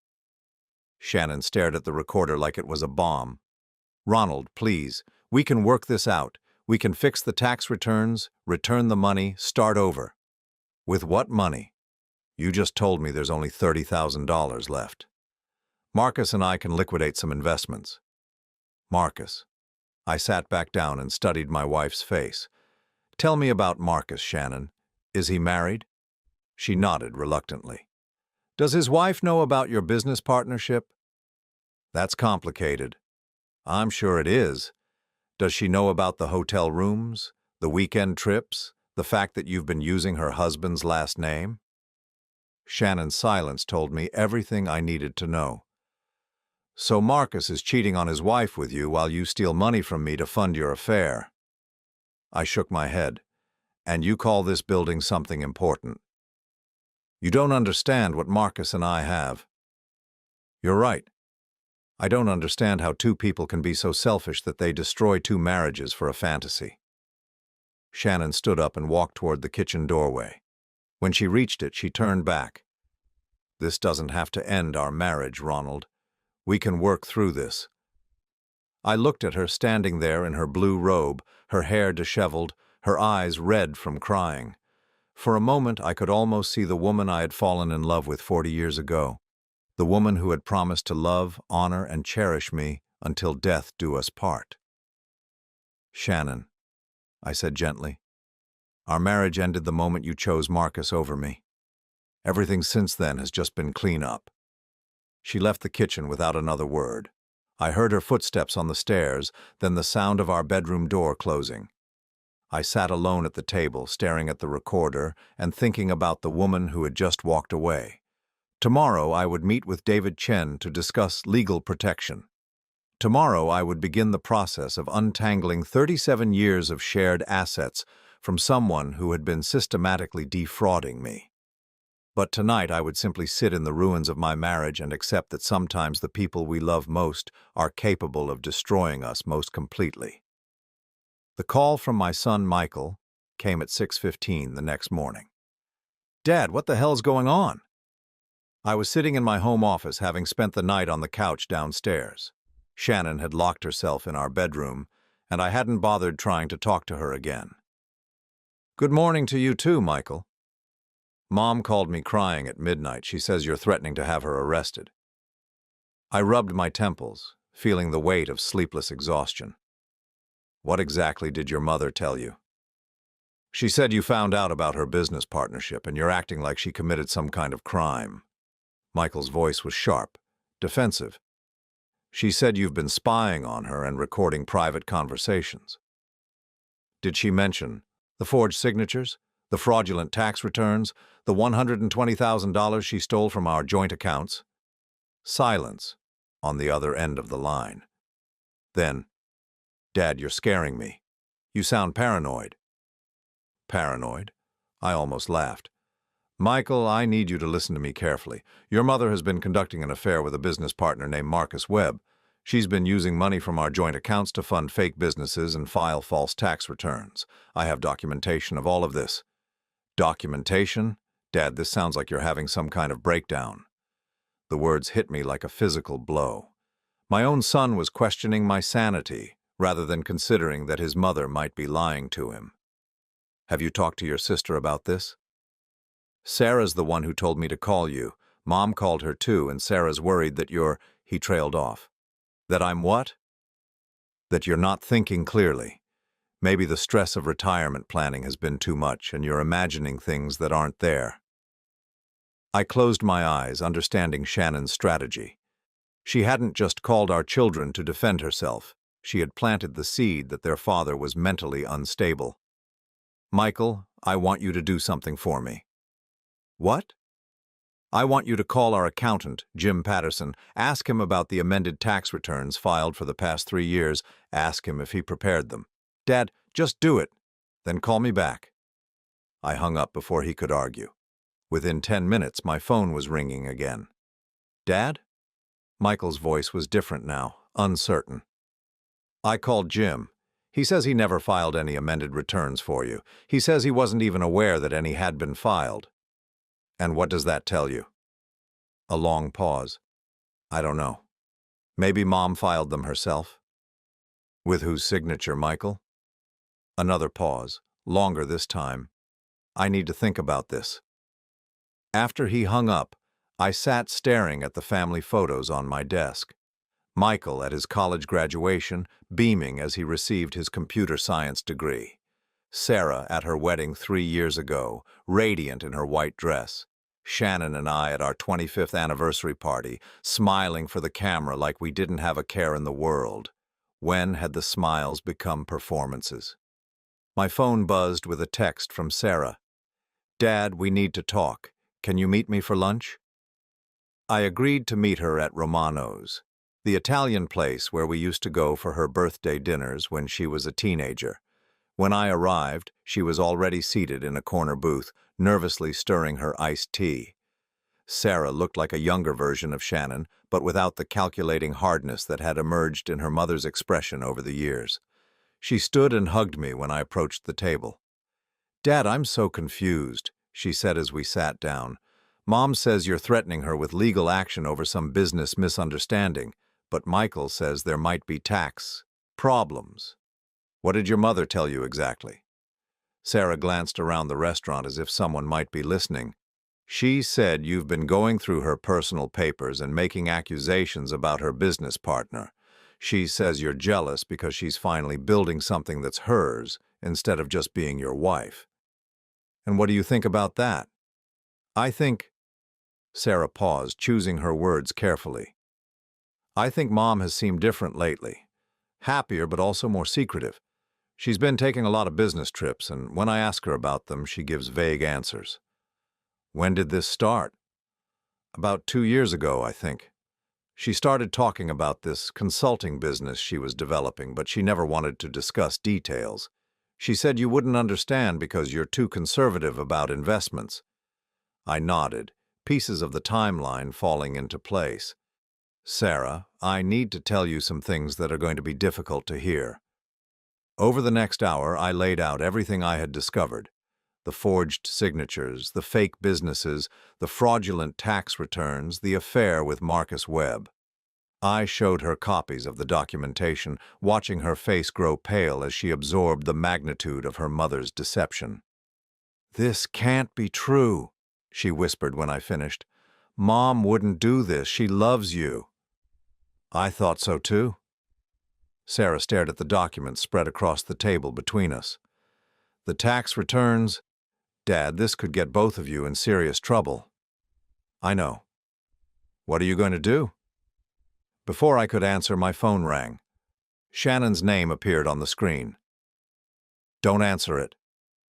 Shannon stared at the recorder like it was a bomb. "Ronald, please, we can work this out. We can fix the tax returns, return the money, start over." "With what money?" "You just told me there's only $30,000 left. Marcus and I can liquidate some investments." "Marcus." I sat back down and studied my wife's face. "Tell me about Marcus, Shannon. Is he married?" She nodded reluctantly. "Does his wife know about your business partnership?" "That's complicated." "I'm sure it is. Does she know about the hotel rooms, the weekend trips, the fact that you've been using her husband's last name?" Shannon's silence told me everything I needed to know. "So Marcus is cheating on his wife with you while you steal money from me to fund your affair." I shook my head. "And you call this building something important?" "You don't understand what Marcus and I have." "You're right. I don't understand how two people can be so selfish that they destroy two marriages for a fantasy." Shannon stood up and walked toward the kitchen doorway. When she reached it, she turned back. "This doesn't have to end our marriage, Ronald. We can work through this." I looked at her standing there in her blue robe, her hair disheveled, her eyes red from crying. For a moment, I could almost see the woman I had fallen in love with 40 years ago, the woman who had promised to love, honor, and cherish me until death do us part. "Shannon," I said gently, "our marriage ended the moment you chose Marcus over me. Everything since then has just been clean-up." She left the kitchen without another word. I heard her footsteps on the stairs, then the sound of our bedroom door closing. I sat alone at the table, staring at the recorder and thinking about the woman who had just walked away. Tomorrow I would meet with David Chen to discuss legal protection. Tomorrow I would begin the process of untangling 37 years of shared assets from someone who had been systematically defrauding me. But tonight I would simply sit in the ruins of my marriage and accept that sometimes the people we love most are capable of destroying us most completely. The call from my son Michael came at 6:15 the next morning. "Dad, what the hell's going on?" I was sitting in my home office, having spent the night on the couch downstairs. Shannon had locked herself in our bedroom, and I hadn't bothered trying to talk to her again. "Good morning to you too, Michael." "Mom called me crying at midnight. She says you're threatening to have her arrested." I rubbed my temples, feeling the weight of sleepless exhaustion. "What exactly did your mother tell you?" "She said you found out about her business partnership and you're acting like she committed some kind of crime." Michael's voice was sharp, defensive. "She said you've been spying on her and recording private conversations." "Did she mention the forged signatures, the fraudulent tax returns, the $120,000 she stole from our joint accounts?" Silence on the other end of the line. Then, "Dad, you're scaring me. You sound paranoid." "Paranoid?" I almost laughed. "Michael, I need you to listen to me carefully. Your mother has been conducting an affair with a business partner named Marcus Webb. She's been using money from our joint accounts to fund fake businesses and file false tax returns. I have documentation of all of this." "Documentation? Dad, this sounds like you're having some kind of breakdown." The words hit me like a physical blow. My own son was questioning my sanity, rather than considering that his mother might be lying to him. "Have you talked to your sister about this?" "Sarah's the one who told me to call you. Mom called her too, and Sarah's worried that you're—" He trailed off. "That I'm what?" "That you're not thinking clearly. Maybe the stress of retirement planning has been too much, and you're imagining things that aren't there." I closed my eyes, understanding Shannon's strategy. She hadn't just called our children to defend herself. She had planted the seed that their father was mentally unstable. "Michael, I want you to do something for me." "What?" I want you to call our accountant, Jim Patterson, ask him about the amended tax returns filed for the past 3 years, ask him if he prepared them. Dad, just do it, then call me back. I hung up before he could argue. Within 10 minutes, my phone was ringing again. Dad? Michael's voice was different now, uncertain. I called Jim. He says he never filed any amended returns for you. He says he wasn't even aware that any had been filed. And what does that tell you? A long pause. I don't know. Maybe Mom filed them herself. With whose signature, Michael? Another pause, longer this time. I need to think about this. After he hung up, I sat staring at the family photos on my desk. Michael at his college graduation, beaming as he received his computer science degree. Sarah at her wedding 3 years ago, radiant in her white dress. Shannon and I at our 25th anniversary party, smiling for the camera like we didn't have a care in the world. When had the smiles become performances? My phone buzzed with a text from Sarah. Dad, we need to talk. Can you meet me for lunch? I agreed to meet her at Romano's, the Italian place where we used to go for her birthday dinners when she was a teenager. When I arrived, she was already seated in a corner booth, nervously stirring her iced tea. Sarah looked like a younger version of Shannon, but without the calculating hardness that had emerged in her mother's expression over the years. She stood and hugged me when I approached the table. Dad, I'm so confused, she said as we sat down. Mom says you're threatening her with legal action over some business misunderstanding, but Michael says there might be tax problems. What did your mother tell you exactly? Sarah glanced around the restaurant as if someone might be listening. She said you've been going through her personal papers and making accusations about her business partner. She says you're jealous because she's finally building something that's hers instead of just being your wife. And what do you think about that? I think... Sarah paused, choosing her words carefully. I think Mom has seemed different lately. Happier, but also more secretive. She's been taking a lot of business trips, and when I ask her about them, she gives vague answers. When did this start? About 2 years ago, I think. She started talking about this consulting business she was developing, but she never wanted to discuss details. She said you wouldn't understand because you're too conservative about investments. I nodded, pieces of the timeline falling into place. Sarah, I need to tell you some things that are going to be difficult to hear. Over the next hour, I laid out everything I had discovered. The forged signatures, the fake businesses, the fraudulent tax returns, the affair with Marcus Webb. I showed her copies of the documentation, watching her face grow pale as she absorbed the magnitude of her mother's deception. This can't be true, she whispered when I finished. Mom wouldn't do this. She loves you. I thought so too. Sarah stared at the documents spread across the table between us. The tax returns... Dad, this could get both of you in serious trouble. I know. What are you going to do? Before I could answer, my phone rang. Shannon's name appeared on the screen. Don't answer it,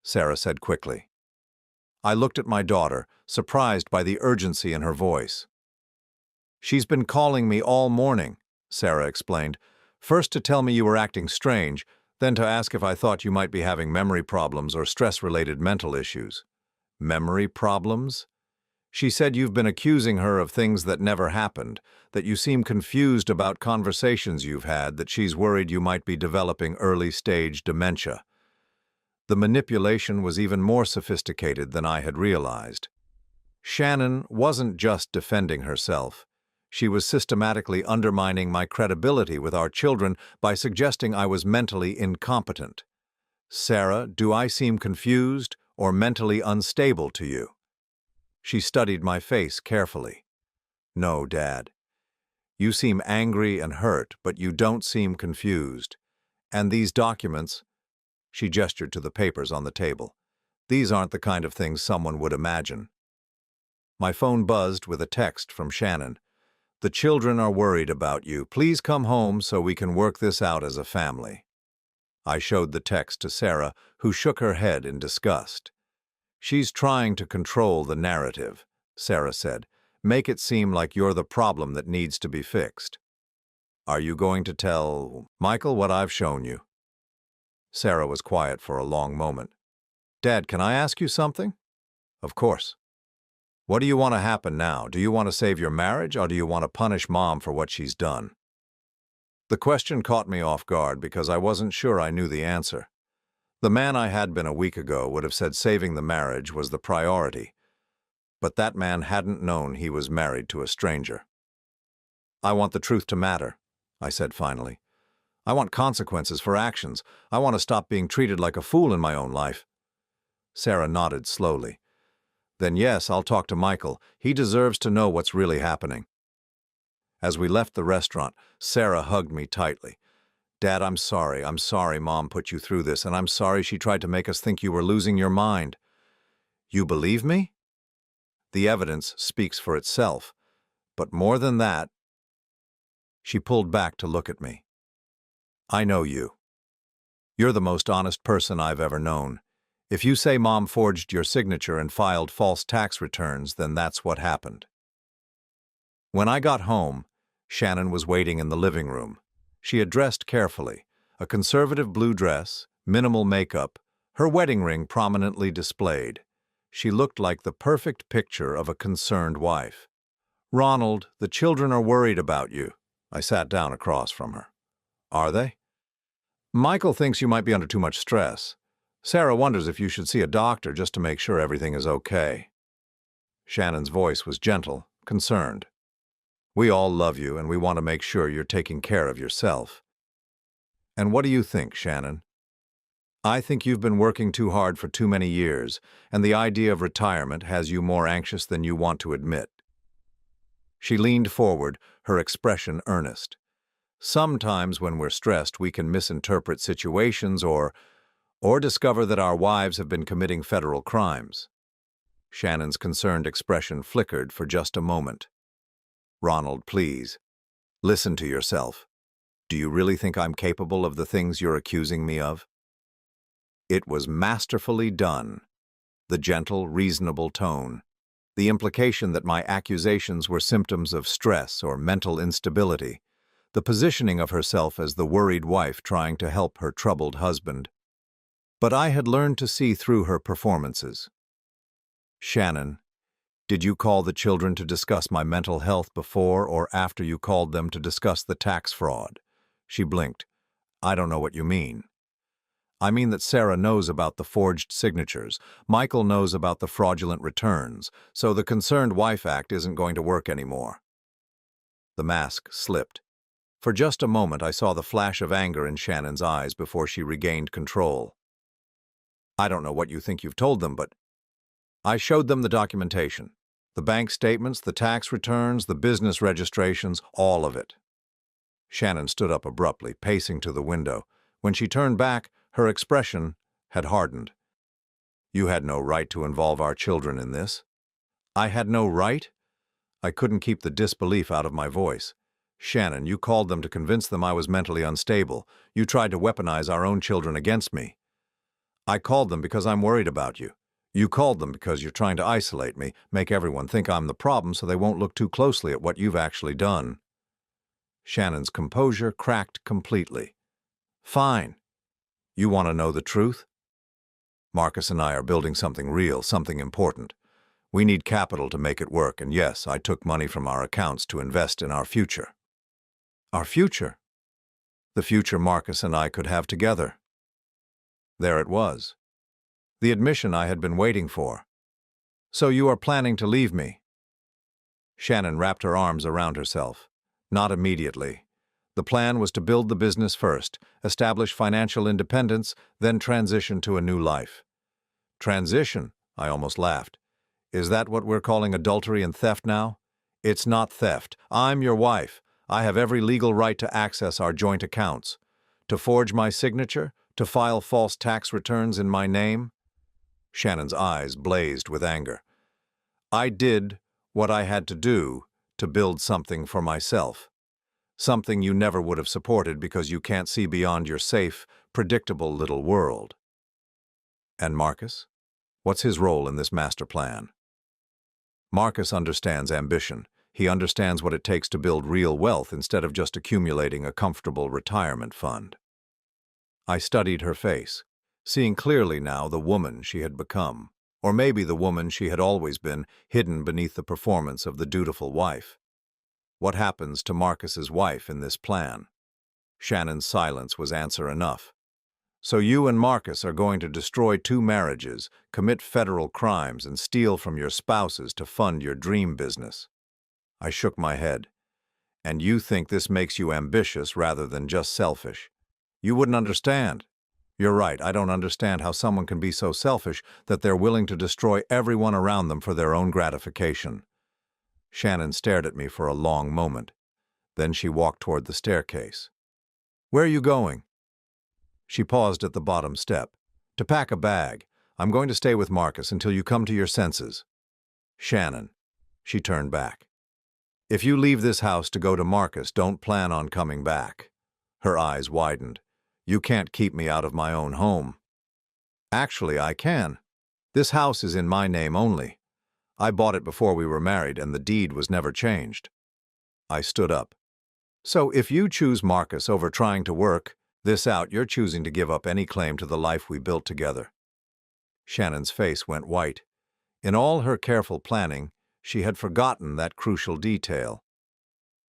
Sarah said quickly. I looked at my daughter, surprised by the urgency in her voice. She's been calling me all morning, Sarah explained. First to tell me you were acting strange, then to ask if I thought you might be having memory problems or stress-related mental issues. Memory problems? She said you've been accusing her of things that never happened, that you seem confused about conversations you've had, that she's worried you might be developing early-stage dementia. The manipulation was even more sophisticated than I had realized. Shannon wasn't just defending herself. She was systematically undermining my credibility with our children by suggesting I was mentally incompetent. Sarah, do I seem confused or mentally unstable to you? She studied my face carefully. No, Dad. You seem angry and hurt, but you don't seem confused. And these documents, she gestured to the papers on the table, these aren't the kind of things someone would imagine. My phone buzzed with a text from Shannon. The children are worried about you. Please come home so we can work this out as a family. I showed the text to Sarah, who shook her head in disgust. She's trying to control the narrative, Sarah said. Make it seem like you're the problem that needs to be fixed. Are you going to tell Michael what I've shown you? Sarah was quiet for a long moment. Dad, can I ask you something? Of course. What do you want to happen now? Do you want to save your marriage, or do you want to punish Mom for what she's done? The question caught me off guard because I wasn't sure I knew the answer. The man I had been a week ago would have said saving the marriage was the priority, but that man hadn't known he was married to a stranger. I want the truth to matter, I said finally. I want consequences for actions. I want to stop being treated like a fool in my own life. Sarah nodded slowly. Then yes, I'll talk to Michael. He deserves to know what's really happening. As we left the restaurant, Sarah hugged me tightly. Dad, I'm sorry. I'm sorry Mom put you through this, and I'm sorry she tried to make us think you were losing your mind. You believe me? The evidence speaks for itself. But more than that, she pulled back to look at me. I know you. You're the most honest person I've ever known. If you say Mom forged your signature and filed false tax returns, then that's what happened. When I got home, Shannon was waiting in the living room. She had dressed carefully, a conservative blue dress, minimal makeup, her wedding ring prominently displayed. She looked like the perfect picture of a concerned wife. Ronald, the children are worried about you. I sat down across from her. Are they? Michael thinks you might be under too much stress. Sarah wonders if you should see a doctor just to make sure everything is okay. Shannon's voice was gentle, concerned. We all love you, and we want to make sure you're taking care of yourself. And what do you think, Shannon? I think you've been working too hard for too many years, and the idea of retirement has you more anxious than you want to admit. She leaned forward, her expression earnest. Sometimes when we're stressed, we can misinterpret situations or discover that our wives have been committing federal crimes. Shannon's concerned expression flickered for just a moment. Ronald, please, listen to yourself. Do you really think I'm capable of the things you're accusing me of? It was masterfully done. The gentle, reasonable tone. The implication that my accusations were symptoms of stress or mental instability. The positioning of herself as the worried wife trying to help her troubled husband. But I had learned to see through her performances. Shannon, did you call the children to discuss my mental health before or after you called them to discuss the tax fraud? She blinked. I don't know what you mean. I mean that Sarah knows about the forged signatures. Michael knows about the fraudulent returns, so the Concerned Wife Act isn't going to work anymore. The mask slipped. For just a moment I saw the flash of anger in Shannon's eyes before she regained control. I don't know what you think you've told them, but I showed them the documentation. The bank statements, the tax returns, the business registrations, all of it. Shannon stood up abruptly, pacing to the window. When she turned back, her expression had hardened. You had no right to involve our children in this. I had no right? I couldn't keep the disbelief out of my voice. Shannon, you called them to convince them I was mentally unstable. You tried to weaponize our own children against me. I called them because I'm worried about you. You called them because you're trying to isolate me, make everyone think I'm the problem so they won't look too closely at what you've actually done. Shannon's composure cracked completely. Fine. You want to know the truth? Marcus and I are building something real, something important. We need capital to make it work, and yes, I took money from our accounts to invest in our future. Our future? The future Marcus and I could have together. There it was. The admission I had been waiting for. So you are planning to leave me? Shannon wrapped her arms around herself. Not immediately. The plan was to build the business first, establish financial independence, then transition to a new life. Transition? I almost laughed. Is that what we're calling adultery and theft now? It's not theft. I'm your wife. I have every legal right to access our joint accounts. To forge my signature? To file false tax returns in my name? Shannon's eyes blazed with anger. I did what I had to do to build something for myself. Something you never would have supported because you can't see beyond your safe, predictable little world. And Marcus? What's his role in this master plan? Marcus understands ambition. He understands what it takes to build real wealth instead of just accumulating a comfortable retirement fund. I studied her face, seeing clearly now the woman she had become, or maybe the woman she had always been, hidden beneath the performance of the dutiful wife. What happens to Marcus's wife in this plan? Shannon's silence was answer enough. So you and Marcus are going to destroy 2 marriages, commit federal crimes, and steal from your spouses to fund your dream business. I shook my head. And you think this makes you ambitious rather than just selfish? You wouldn't understand. You're right, I don't understand how someone can be so selfish that they're willing to destroy everyone around them for their own gratification. Shannon stared at me for a long moment. Then she walked toward the staircase. Where are you going? She paused at the bottom step. To pack a bag. I'm going to stay with Marcus until you come to your senses. Shannon. She turned back. If you leave this house to go to Marcus, don't plan on coming back. Her eyes widened. You can't keep me out of my own home. Actually, I can. This house is in my name only. I bought it before we were married, and the deed was never changed. I stood up. So if you choose Marcus over trying to work this out, you're choosing to give up any claim to the life we built together. Shannon's face went white. In all her careful planning, she had forgotten that crucial detail.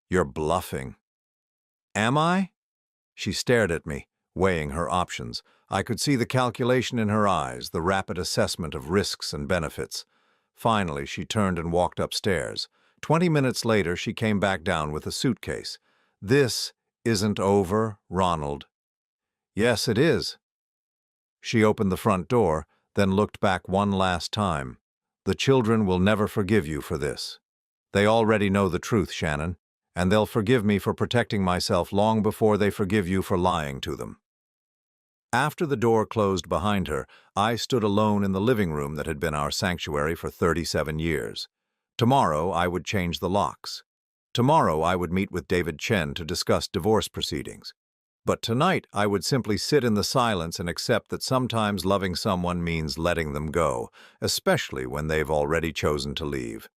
You're bluffing. Am I? She stared at me, weighing her options. I could see the calculation in her eyes, the rapid assessment of risks and benefits. Finally, she turned and walked upstairs. 20 minutes later, she came back down with a suitcase. This isn't over, Ronald. Yes, it is. She opened the front door, then looked back one last time. The children will never forgive you for this. They already know the truth, Shannon, and they'll forgive me for protecting myself long before they forgive you for lying to them. After the door closed behind her, I stood alone in the living room that had been our sanctuary for 37 years. Tomorrow, I would change the locks. Tomorrow, I would meet with David Chen to discuss divorce proceedings. But tonight, I would simply sit in the silence and accept that sometimes loving someone means letting them go, especially when they've already chosen to leave.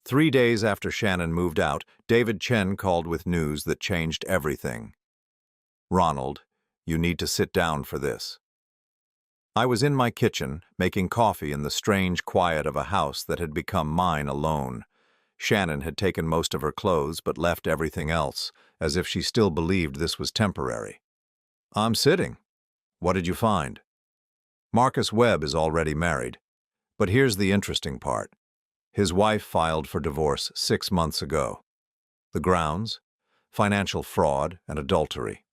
3 days after Shannon moved out, David Chen called with news that changed everything. Ronald, you need to sit down for this. I was in my kitchen, making coffee in the strange quiet of a house that had become mine alone. Shannon had taken most of her clothes but left everything else, as if she still believed this was temporary. I'm sitting. What did you find? Marcus Webb is already married. But here's the interesting part. His wife filed for divorce 6 months ago. The grounds? Financial fraud and adultery.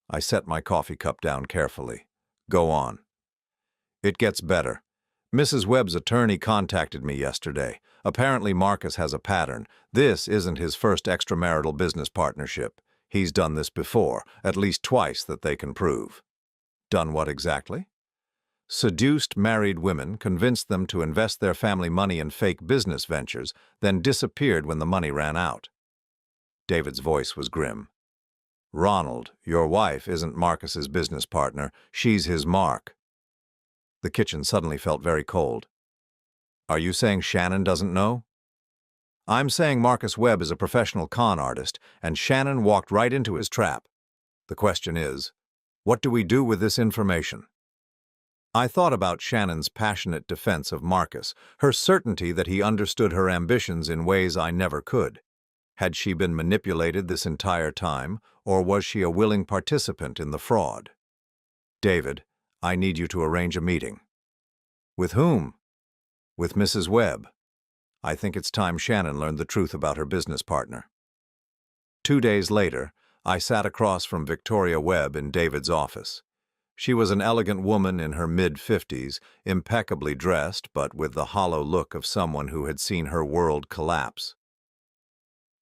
I set my coffee cup down carefully. Go on. It gets better. Mrs. Webb's attorney contacted me yesterday. Apparently Marcus has a pattern. This isn't his first extramarital business partnership. He's done this before, at least twice that they can prove. Done what exactly? Seduced married women, convinced them to invest their family money in fake business ventures, then disappeared when the money ran out. David's voice was grim. Ronald, your wife isn't Marcus's business partner. She's his mark. The kitchen suddenly felt very cold. Are you saying Shannon doesn't know? I'm saying Marcus Webb is a professional con artist, and Shannon walked right into his trap. The question is, what do we do with this information? I thought about Shannon's passionate defense of Marcus, her certainty that he understood her ambitions in ways I never could. Had she been manipulated this entire time, or was she a willing participant in the fraud? David, I need you to arrange a meeting. With whom? With Mrs. Webb. I think it's time Shannon learned the truth about her business partner. 2 days later, I sat across from Victoria Webb in David's office. She was an elegant woman in her mid-50s, impeccably dressed, but with the hollow look of someone who had seen her world collapse.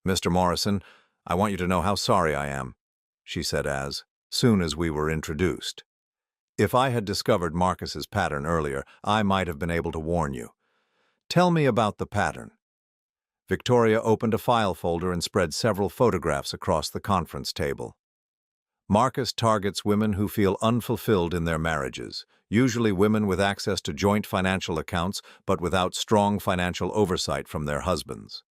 Mr. Morrison, I want you to know how sorry I am, she said as soon as we were introduced. If I had discovered Marcus's pattern earlier, I might have been able to warn you. Tell me about the pattern. Victoria opened a file folder and spread several photographs across the conference table. Marcus targets women who feel unfulfilled in their marriages, usually women with access to joint financial accounts but without strong financial oversight from their husbands.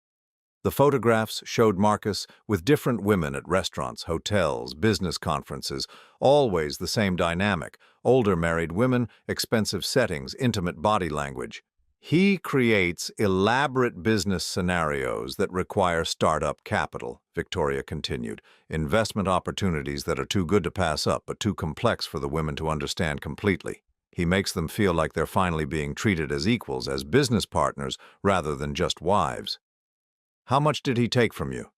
The photographs showed Marcus with different women at restaurants, hotels, business conferences, always the same dynamic: older married women, expensive settings, intimate body language. He creates elaborate business scenarios that require startup capital, Victoria continued, investment opportunities that are too good to pass up but too complex for the women to understand completely. He makes them feel like they're finally being treated as equals, as business partners, rather than just wives. How much did he take from you?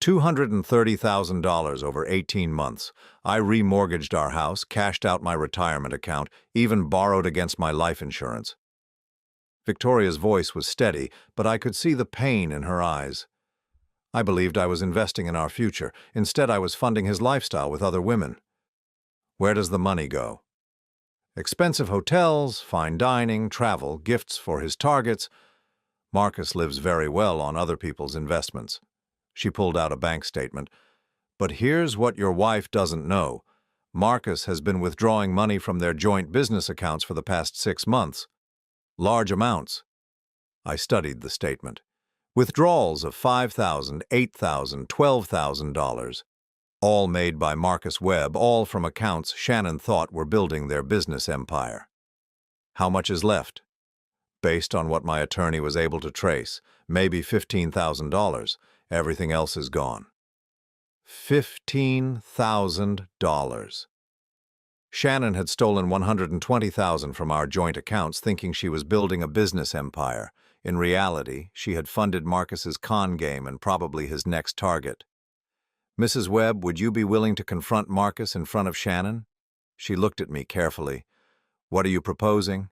$230,000 over 18 months. I remortgaged our house, cashed out my retirement account, even borrowed against my life insurance. Victoria's voice was steady, but I could see the pain in her eyes. I believed I was investing in our future. Instead, I was funding his lifestyle with other women. Where does the money go? Expensive hotels, fine dining, travel, gifts for his targets. Marcus lives very well on other people's investments. She pulled out a bank statement. But here's what your wife doesn't know. Marcus has been withdrawing money from their joint business accounts for the past 6 months. Large amounts. I studied the statement. Withdrawals of $5,000, $8,000, $12,000. All made by Marcus Webb, all from accounts Shannon thought were building their business empire. How much is left? Based on what my attorney was able to trace, maybe $15,000. Everything else is gone. $15,000. Shannon had stolen $120,000 from our joint accounts, thinking she was building a business empire. In reality, she had funded Marcus's con game and probably his next target. Mrs. Webb, would you be willing to confront Marcus in front of Shannon? She looked at me carefully. What are you proposing?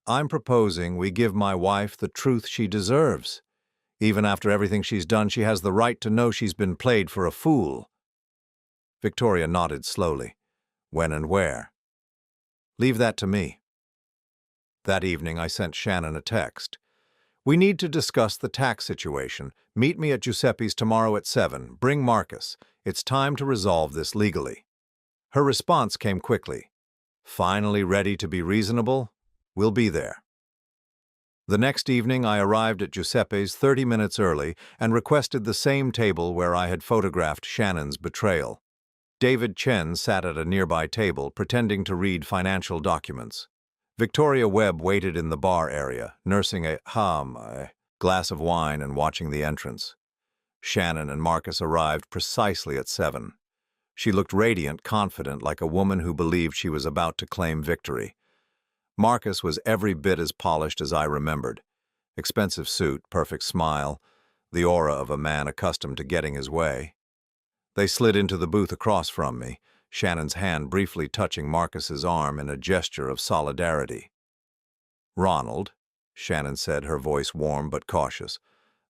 I'm proposing we give my wife the truth she deserves. Even after everything she's done, she has the right to know she's been played for a fool. Victoria nodded slowly. When and where? Leave that to me. That evening, I sent Shannon a text. We need to discuss the tax situation. Meet me at Giuseppe's tomorrow at 7. Bring Marcus. It's time to resolve this legally. Her response came quickly. Finally ready to be reasonable? We'll be there. The next evening, I arrived at Giuseppe's 30 minutes early and requested the same table where I had photographed Shannon's betrayal. David Chen sat at a nearby table, pretending to read financial documents. Victoria Webb waited in the bar area, nursing a glass of wine and watching the entrance. Shannon and Marcus arrived precisely at 7. She looked radiant, confident, like a woman who believed she was about to claim victory. Marcus was every bit as polished as I remembered. Expensive suit, perfect smile, the aura of a man accustomed to getting his way. They slid into the booth across from me, Shannon's hand briefly touching Marcus's arm in a gesture of solidarity. Ronald, Shannon said, her voice warm but cautious,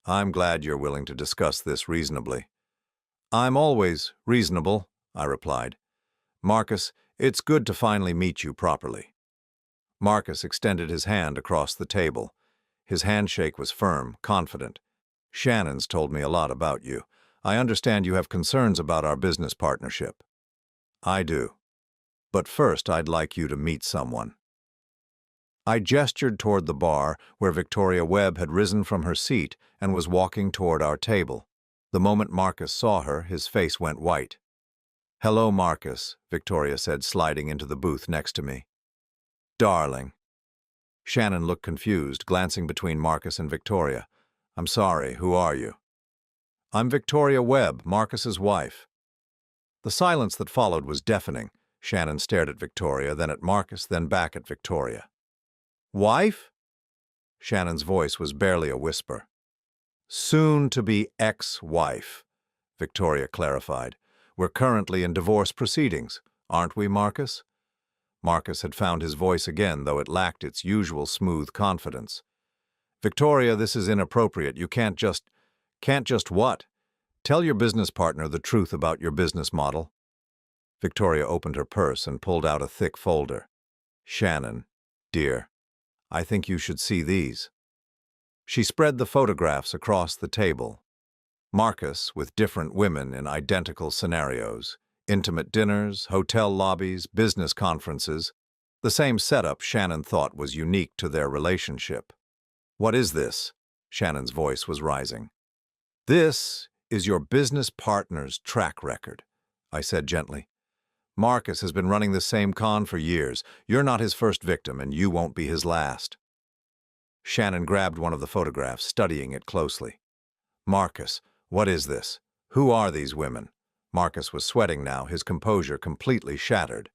I'm glad you're willing to discuss this reasonably. I'm always reasonable, I replied. Marcus, it's good to finally meet you properly. Marcus extended his hand across the table. His handshake was firm, confident. Shannon's told me a lot about you. I understand you have concerns about our business partnership. I do. But first, I'd like you to meet someone. I gestured toward the bar where Victoria Webb had risen from her seat and was walking toward our table. The moment Marcus saw her, his face went white. Hello, Marcus, Victoria said, sliding into the booth next to me. Darling. Shannon looked confused, glancing between Marcus and Victoria. I'm sorry, who are you? I'm Victoria Webb, Marcus's wife. The silence that followed was deafening. Shannon stared at Victoria, then at Marcus, then back at Victoria. Wife? Shannon's voice was barely a whisper. Soon-to-be ex-wife, Victoria clarified. We're currently in divorce proceedings, aren't we, Marcus? Marcus had found his voice again, though it lacked its usual smooth confidence. Victoria, this is inappropriate. You can't just what? Tell your business partner the truth about your business model. Victoria opened her purse and pulled out a thick folder. Shannon, dear, I think you should see these. She spread the photographs across the table. Marcus with different women in identical scenarios. Intimate dinners, hotel lobbies, business conferences. The same setup Shannon thought was unique to their relationship. "What is this?" Shannon's voice was rising. "This is your business partner's track record," I said gently. "Marcus has been running the same con for years. You're not his first victim, and you won't be his last." Shannon grabbed one of the photographs, studying it closely. "Marcus, what is this? Who are these women?" Marcus was sweating now, his composure completely shattered.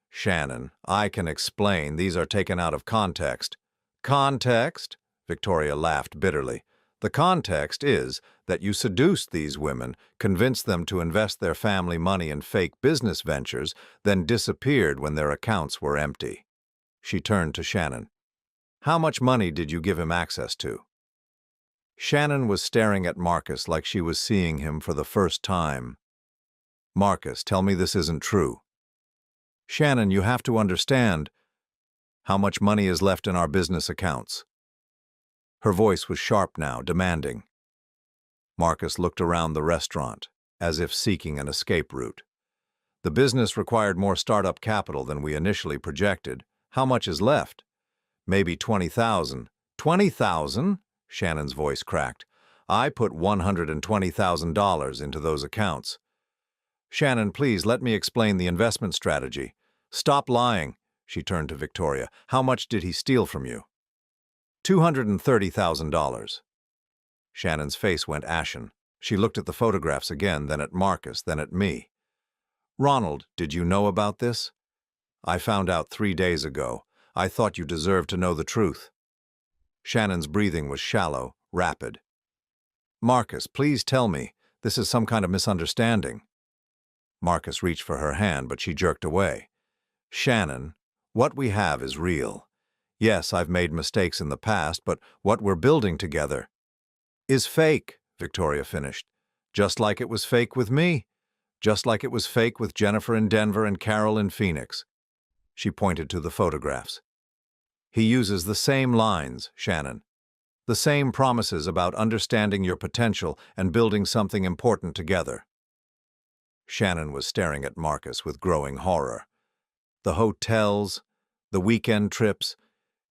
"Shannon, I can explain. These are taken out of context." "Context?" Victoria laughed bitterly. "The context is that you seduced these women, convinced them to invest their family money in fake business ventures, then disappeared when their accounts were empty." She turned to Shannon. "How much money did you give him access to?" Shannon was staring at Marcus like she was seeing him for the first time. "Marcus, tell me this isn't true." "Shannon, you have to understand. How much money is left in our business accounts?" Her voice was sharp now, demanding. Marcus looked around the restaurant, as if seeking an escape route. "The business required more startup capital than we initially projected. How much is left?" "Maybe 20,000. 20,000? Shannon's voice cracked. "I put $120,000 into those accounts." "Shannon, please let me explain the investment strategy." "Stop lying." She turned to Victoria. "How much did he steal from you?" $230,000. Shannon's face went ashen. She looked at the photographs again, then at Marcus, then at me. "Ronald, did you know about this?" "I found out 3 days ago. I thought you deserved to know the truth." Shannon's breathing was shallow, rapid. "Marcus, please tell me. This is some kind of misunderstanding." Marcus reached for her hand, but she jerked away. "Shannon, what we have is real. Yes, I've made mistakes in the past, but what we're building together is fake," Victoria finished. "Just like it was fake with me. Just like it was fake with Jennifer in Denver and Carol in Phoenix." She pointed to the photographs. "He uses the same lines, Shannon. The same promises about understanding your potential and building something important together." Shannon was staring at Marcus with growing horror. "The hotels, the weekend trips,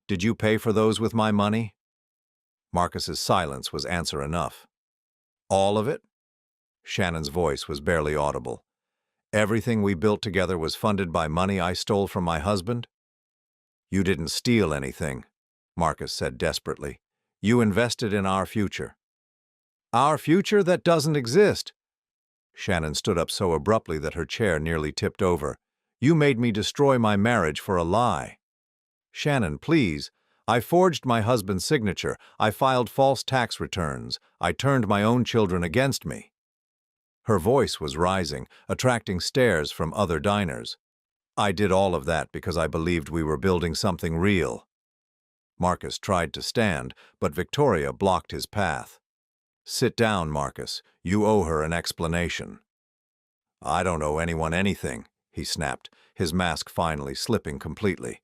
did you pay for those with my money?" Marcus's silence was answer enough. "All of it?" Shannon's voice was barely audible. "Everything we built together was funded by money I stole from my husband?" "You didn't steal anything," Marcus said desperately. "You invested in our future." "Our future that doesn't exist." Shannon stood up so abruptly that her chair nearly tipped over. "You made me destroy my marriage for a lie." "Shannon, please. I forged my husband's signature. I filed false tax returns. I turned my own children against me." Her voice was rising, attracting stares from other diners. "I did all of that because I believed we were building something real." Marcus tried to stand, but Victoria blocked his path. "Sit down, Marcus. You owe her an explanation." "I don't owe anyone anything," he snapped, his mask finally slipping completely.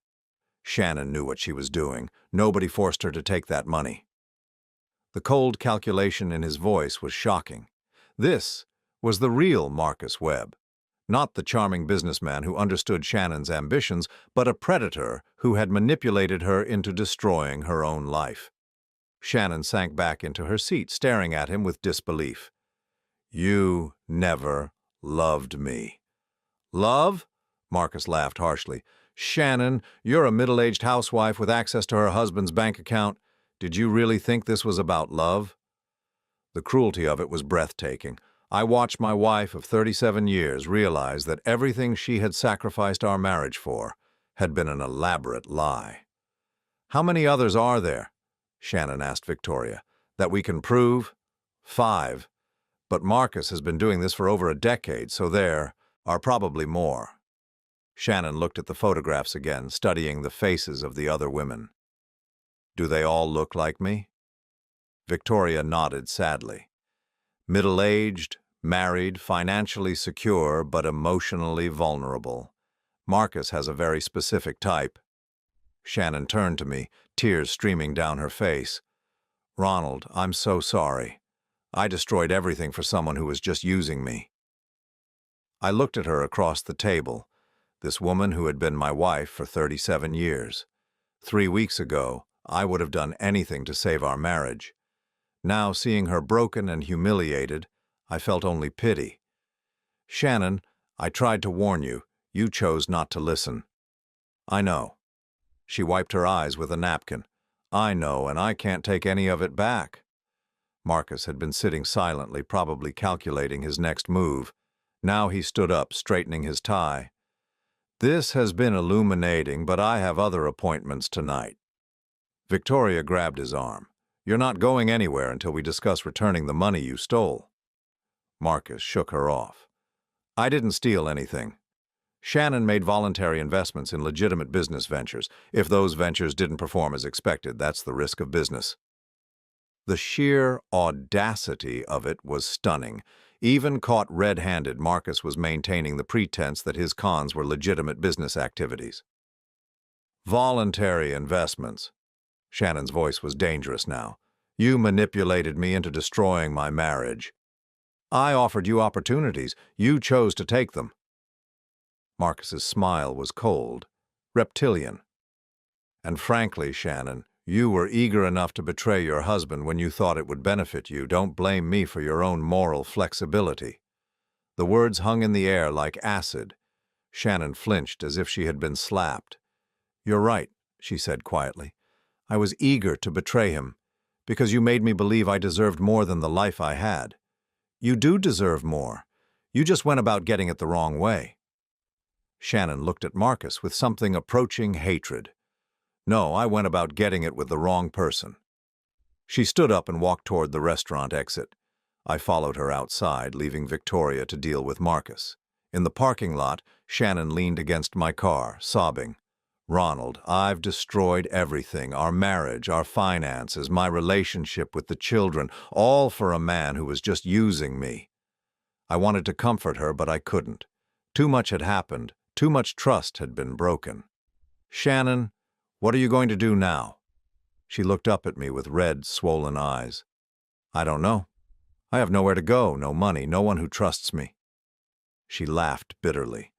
Shannon knew what she was doing. Nobody forced her to take that money. The cold calculation in his voice was shocking. This was the real Marcus Webb. Not the charming businessman who understood Shannon's ambitions, but a predator who had manipulated her into destroying her own life. Shannon sank back into her seat, staring at him with disbelief. "You never loved me." "Love?" Marcus laughed harshly. "Shannon, you're a middle-aged housewife with access to her husband's bank account. Did you really think this was about love?" The cruelty of it was breathtaking. I watched my wife of 37 years realize that everything she had sacrificed our marriage for had been an elaborate lie. "How many others are there?" Shannon asked Victoria. "That we can prove?" "5. But Marcus has been doing this for over a decade, so there are probably more." Shannon looked at the photographs again, studying the faces of the other women. "Do they all look like me?" Victoria nodded sadly. "Middle-aged, married, financially secure, but emotionally vulnerable. Marcus has a very specific type." Shannon turned to me, tears streaming down her face. "Ronald, I'm so sorry. I destroyed everything for someone who was just using me." I looked at her across the table. this woman who had been my wife for 37 years. 3 weeks ago, I would have done anything to save our marriage. Now, seeing her broken and humiliated, I felt only pity. Shannon, I tried to warn you. You chose not to listen. I know. She wiped her eyes with a napkin. I know, and I can't take any of it back. Marcus had been sitting silently, probably calculating his next move. Now he stood up, straightening his tie. This has been illuminating, but I have other appointments tonight. Victoria grabbed his arm. You're not going anywhere until we discuss returning the money you stole. Marcus shook her off. I didn't steal anything. Shannon made voluntary investments in legitimate business ventures. If those ventures didn't perform as expected, that's the risk of business. The sheer audacity of it was stunning. Even caught red-handed, Marcus was maintaining the pretense that his cons were legitimate business activities. Voluntary investments. Shannon's voice was dangerous now. You manipulated me into destroying my marriage. I offered you opportunities. You chose to take them. Marcus's smile was cold, reptilian. And frankly, Shannon, you were eager enough to betray your husband when you thought it would benefit you. Don't blame me for your own moral flexibility. The words hung in the air like acid. Shannon flinched as if she had been slapped. You're right, she said quietly. I was eager to betray him, because you made me believe I deserved more than the life I had. You do deserve more. You just went about getting it the wrong way. Shannon looked at Marcus with something approaching hatred. No, I went about getting it with the wrong person. She stood up and walked toward the restaurant exit. I followed her outside, leaving Victoria to deal with Marcus. In the parking lot, Shannon leaned against my car, sobbing. Ronald, I've destroyed everything, our marriage, our finances, my relationship with the children, all for a man who was just using me. I wanted to comfort her, but I couldn't. Too much had happened. Too much trust had been broken. Shannon, what are you going to do now? She looked up at me with red, swollen eyes. I don't know. I have nowhere to go, no money, no one who trusts me. She laughed bitterly.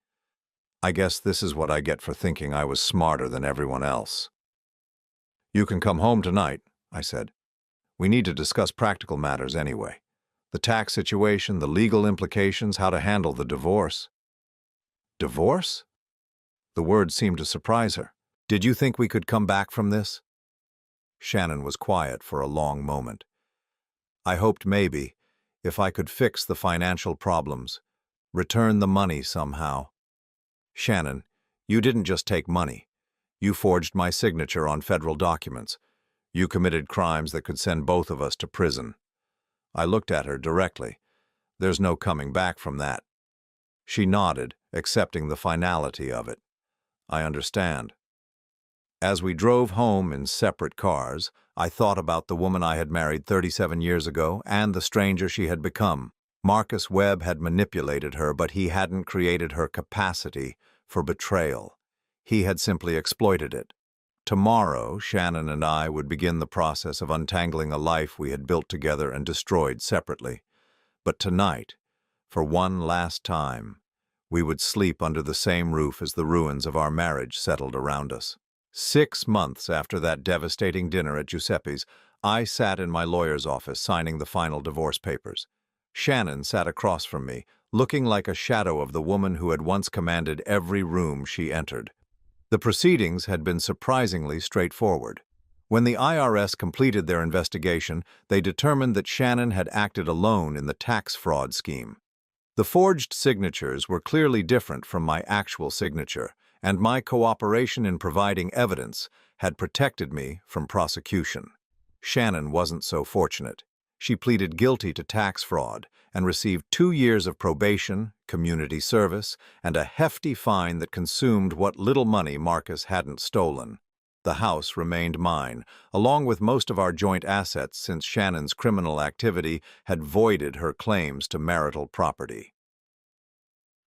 I guess this is what I get for thinking I was smarter than everyone else. You can come home tonight, I said. We need to discuss practical matters anyway. The tax situation, the legal implications, how to handle the divorce. Divorce? The word seemed to surprise her. Did you think we could come back from this? Shannon was quiet for a long moment. I hoped maybe, if I could fix the financial problems, return the money somehow. Shannon, you didn't just take money. You forged my signature on federal documents. You committed crimes that could send both of us to prison. I looked at her directly. There's no coming back from that. She nodded, accepting the finality of it. I understand. As we drove home in separate cars, I thought about the woman I had married 37 years ago and the stranger she had become. Marcus Webb had manipulated her, but he hadn't created her capacity for betrayal. He had simply exploited it. Tomorrow, Shannon and I would begin the process of untangling a life we had built together and destroyed separately. But tonight, for one last time, we would sleep under the same roof as the ruins of our marriage settled around us. 6 months after that devastating dinner at Giuseppe's, I sat in my lawyer's office signing the final divorce papers. Shannon sat across from me, looking like a shadow of the woman who had once commanded every room she entered. The proceedings had been surprisingly straightforward. When the IRS completed their investigation, they determined that Shannon had acted alone in the tax fraud scheme. The forged signatures were clearly different from my actual signature, and my cooperation in providing evidence had protected me from prosecution. Shannon wasn't so fortunate. She pleaded guilty to tax fraud and received 2 years of probation, community service, and a hefty fine that consumed what little money Marcus hadn't stolen. The house remained mine, along with most of our joint assets, since Shannon's criminal activity had voided her claims to marital property.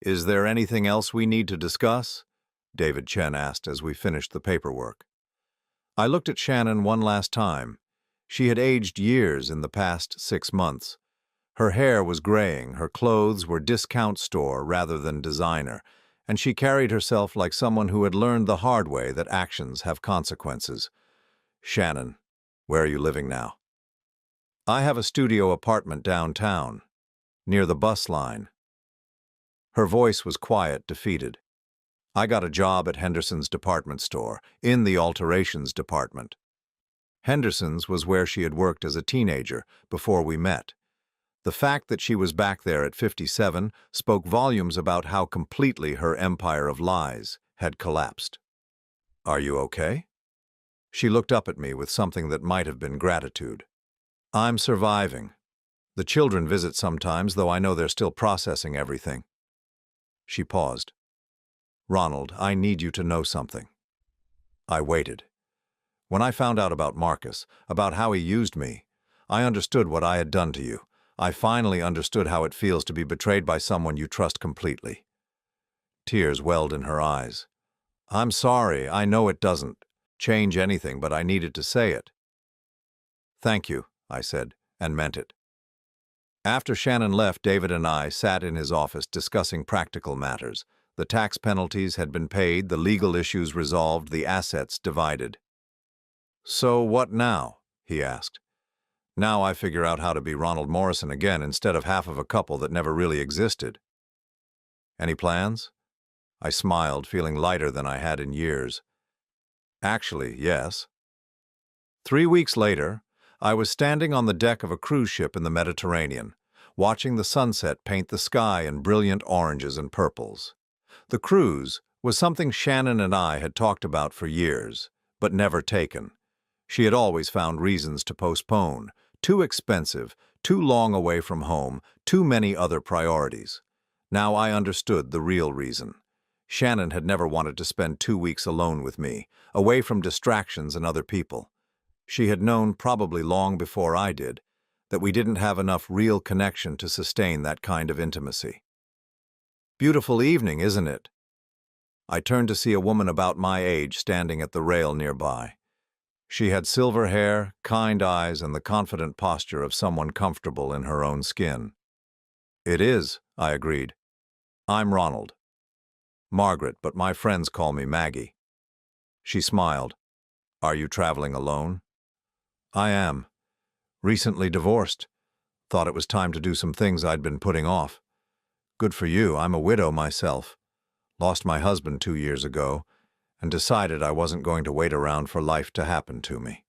Is there anything else we need to discuss? David Chen asked as we finished the paperwork. I looked at Shannon one last time. She had aged years in the past 6 months. Her hair was graying, her clothes were discount store rather than designer, and she carried herself like someone who had learned the hard way that actions have consequences. "Shannon, where are you living now?" "I have a studio apartment downtown, near the bus line." Her voice was quiet, defeated. "I got a job at Henderson's department store, in the alterations department." Henderson's was where she had worked as a teenager before we met. The fact that she was back there at 57 spoke volumes about how completely her empire of lies had collapsed. "Are you okay?" She looked up at me with something that might have been gratitude. "I'm surviving. The children visit sometimes, though I know they're still processing everything." She paused. "Ronald, I need you to know something." I waited. When I found out about Marcus, about how he used me, I understood what I had done to you. I finally understood how it feels to be betrayed by someone you trust completely. Tears welled in her eyes. "I'm sorry, I know it doesn't change anything, but I needed to say it." "Thank you," I said, and meant it. After Shannon left, David and I sat in his office discussing practical matters. The tax penalties had been paid, the legal issues resolved, the assets divided. "So what now?" he asked. "Now I figure out how to be Ronald Morrison again instead of half of a couple that never really existed." "Any plans?" I smiled, feeling lighter than I had in years. "Actually, yes." 3 weeks later, I was standing on the deck of a cruise ship in the Mediterranean, watching the sunset paint the sky in brilliant oranges and purples. The cruise was something Shannon and I had talked about for years, but never taken. She had always found reasons to postpone. Too expensive, too long away from home, too many other priorities. Now I understood the real reason. Shannon had never wanted to spend 2 weeks alone with me, away from distractions and other people. She had known, probably long before I did, that we didn't have enough real connection to sustain that kind of intimacy. "Beautiful evening, isn't it?" I turned to see a woman about my age standing at the rail nearby. She had silver hair, kind eyes, and the confident posture of someone comfortable in her own skin. "It is," I agreed. "I'm Ronald." "Margaret, but my friends call me Maggie." She smiled. "Are you traveling alone?" "I am. Recently divorced. Thought it was time to do some things I'd been putting off." "Good for you. I'm a widow myself. Lost my husband 2 years ago, and decided I wasn't going to wait around for life to happen to me."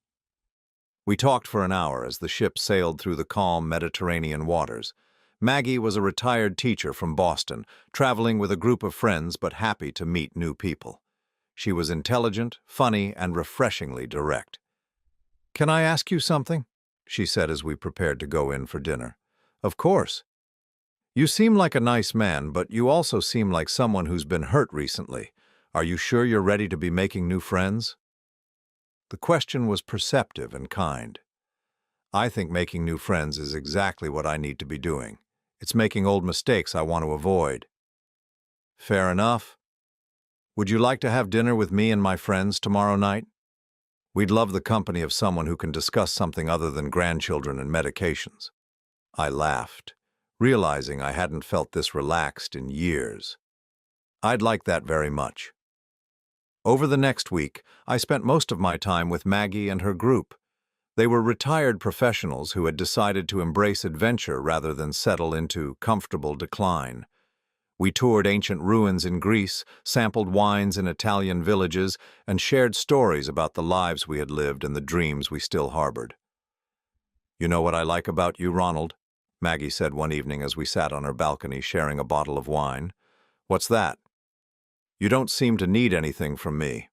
We talked for an hour as the ship sailed through the calm Mediterranean waters. Maggie was a retired teacher from Boston, traveling with a group of friends but happy to meet new people. She was intelligent, funny, and refreshingly direct. "Can I ask you something?" she said as we prepared to go in for dinner. "Of course. You seem like a nice man, but you also seem like someone who's been hurt recently. Are you sure you're ready to be making new friends?" The question was perceptive and kind. I think making new friends is exactly what I need to be doing. It's making old mistakes I want to avoid. "Fair enough. Would you like to have dinner with me and my friends tomorrow night? We'd love the company of someone who can discuss something other than grandchildren and medications." I laughed, realizing I hadn't felt this relaxed in years. "I'd like that very much." Over the next week, I spent most of my time with Maggie and her group. They were retired professionals who had decided to embrace adventure rather than settle into comfortable decline. We toured ancient ruins in Greece, sampled wines in Italian villages, and shared stories about the lives we had lived and the dreams we still harbored. "You know what I like about you, Ronald?" Maggie said one evening as we sat on her balcony sharing a bottle of wine. "What's that?" "You don't seem to need anything from me.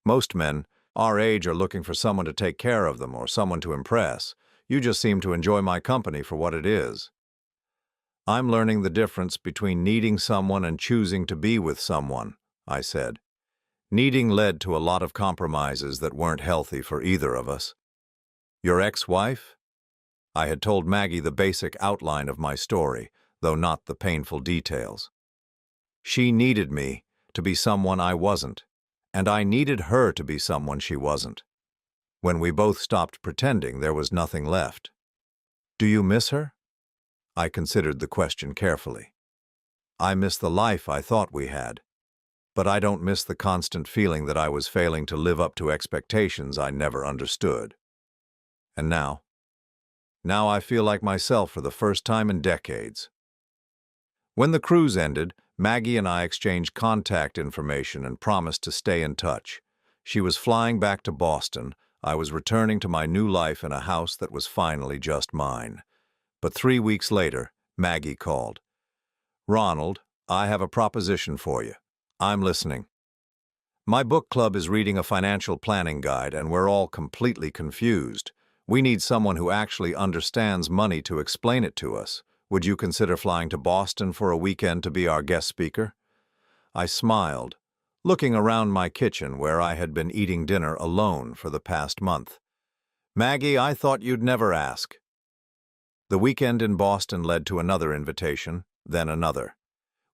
Most men our age are looking for someone to take care of them or someone to impress. You just seem to enjoy my company for what it is." "I'm learning the difference between needing someone and choosing to be with someone," I said. "Needing led to a lot of compromises that weren't healthy for either of us." "Your ex-wife?" I had told Maggie the basic outline of my story, though not the painful details. "She needed me to be someone I wasn't, and I needed her to be someone she wasn't. When we both stopped pretending, there was nothing left." "Do you miss her?" I considered the question carefully. "I miss the life I thought we had. but I don't miss the constant feeling that I was failing to live up to expectations I never understood. And now I feel like myself for the first time in decades. When the cruise ended, Maggie and I exchanged contact information and promised to stay in touch. She was flying back to Boston. I was returning to my new life in a house that was finally just mine. But 3 weeks later, Maggie called. "Ronald, I have a proposition for you. I'm listening." "My book club is reading a financial planning guide, and we're all completely confused. We need someone who actually understands money to explain it to us. Would you consider flying to Boston for a weekend to be our guest speaker?" I smiled, looking around my kitchen where I had been eating dinner alone for the past month. "Maggie, I thought you'd never ask." The weekend in Boston led to another invitation, then another.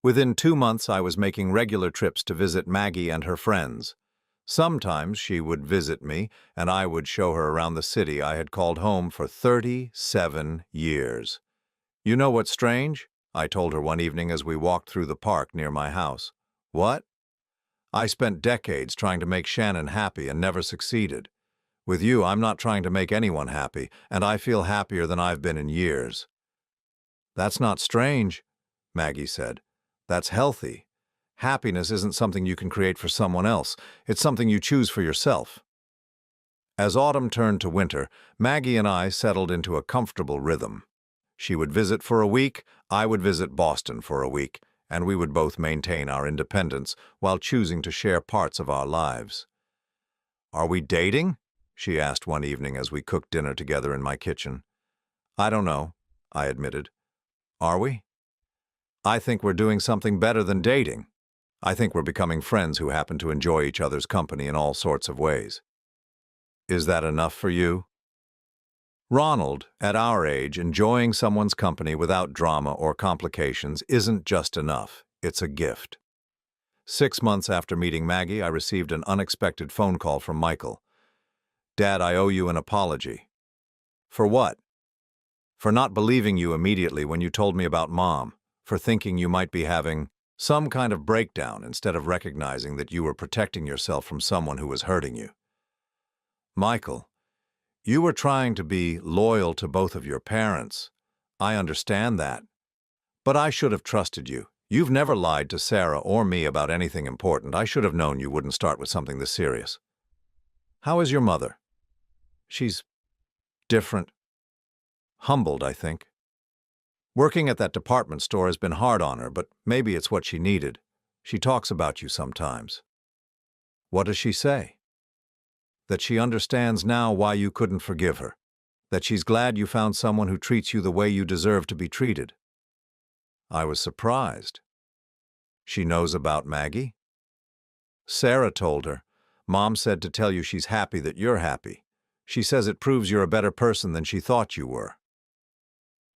Within 2 months, I was making regular trips to visit Maggie and her friends. Sometimes she would visit me, and I would show her around the city I had called home for 37 years. "You know what's strange?" I told her one evening as we walked through the park near my house. "What?" "I spent decades trying to make Shannon happy and never succeeded. With you, I'm not trying to make anyone happy, and I feel happier than I've been in years." "That's not strange," Maggie said. "That's healthy. Happiness isn't something you can create for someone else. It's something you choose for yourself." As autumn turned to winter, Maggie and I settled into a comfortable rhythm. She would visit for a week, I would visit Boston for a week, and we would both maintain our independence while choosing to share parts of our lives. "Are we dating?" she asked one evening as we cooked dinner together in my kitchen. "I don't know," I admitted. "Are we?" "I think we're doing something better than dating. I think we're becoming friends who happen to enjoy each other's company in all sorts of ways." "Is that enough for you?" Ronald, at our age, enjoying someone's company without drama or complications isn't just enough, it's a gift. 6 months after meeting Maggie, I received an unexpected phone call from Michael. "Dad, I owe you an apology." "For what?" "For not believing you immediately when you told me about Mom, for thinking you might be having some kind of breakdown instead of recognizing that you were protecting yourself from someone who was hurting you." "Michael, you were trying to be loyal to both of your parents. I understand that. But I should have trusted you. You've never lied to Sarah or me about anything important. I should have known you wouldn't start with something this serious." "How is your mother?" "She's different. Humbled, I think. Working at that department store has been hard on her, but maybe it's what she needed. She talks about you sometimes." "What does she say?" "That she understands now why you couldn't forgive her. That she's glad you found someone who treats you the way you deserve to be treated." I was surprised. "She knows about Maggie?" "Sarah told her. Mom said to tell you she's happy that you're happy. She says it proves you're a better person than she thought you were."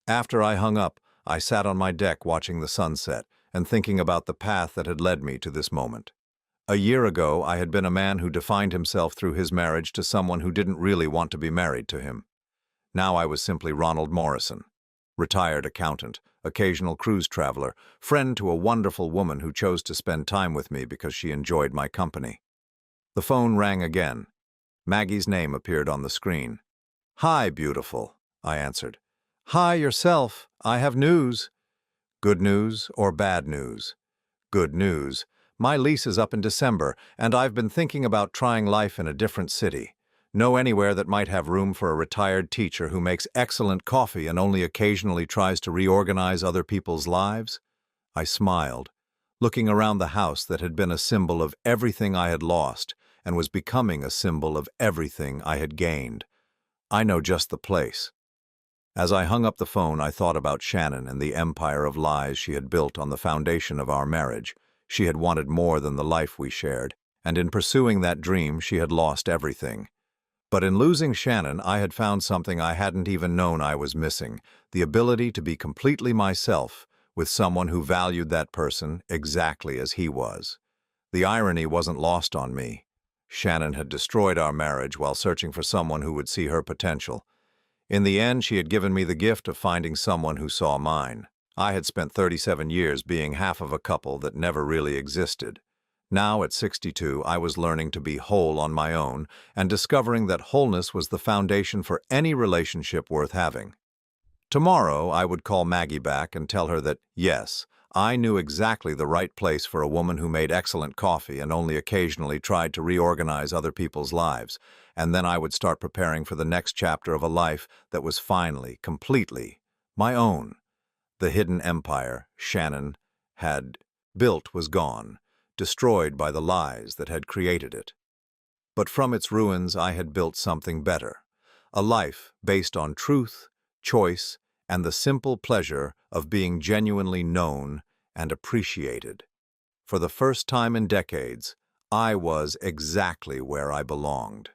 After I hung up, I sat on my deck watching the sunset and thinking about the path that had led me to this moment. A year ago, I had been a man who defined himself through his marriage to someone who didn't really want to be married to him. Now I was simply Ronald Morrison, retired accountant, occasional cruise traveler, friend to a wonderful woman who chose to spend time with me because she enjoyed my company. The phone rang again. Maggie's name appeared on the screen. "Hi, beautiful," I answered. "Hi, yourself. I have news." "Good news or bad news?" "Good news. My lease is up in December, and I've been thinking about trying life in a different city. Know anywhere that might have room for a retired teacher who makes excellent coffee and only occasionally tries to reorganize other people's lives?" I smiled, looking around the house that had been a symbol of everything I had lost and was becoming a symbol of everything I had gained. "I know just the place." As I hung up the phone, I thought about Shannon and the empire of lies she had built on the foundation of our marriage. She had wanted more than the life we shared, and in pursuing that dream, she had lost everything. But in losing Shannon, I had found something I hadn't even known I was missing, the ability to be completely myself with someone who valued that person exactly as he was. The irony wasn't lost on me. Shannon had destroyed our marriage while searching for someone who would see her potential. In the end, she had given me the gift of finding someone who saw mine. I had spent 37 years being half of a couple that never really existed. Now, at 62, I was learning to be whole on my own and discovering that wholeness was the foundation for any relationship worth having. Tomorrow, I would call Maggie back and tell her that, yes, I knew exactly the right place for a woman who made excellent coffee and only occasionally tried to reorganize other people's lives, and then I would start preparing for the next chapter of a life that was finally, completely, my own. The hidden empire Shannon had built was gone, destroyed by the lies that had created it. But from its ruins I had built something better, a life based on truth, choice, and the simple pleasure of being genuinely known and appreciated. For the first time in decades, I was exactly where I belonged.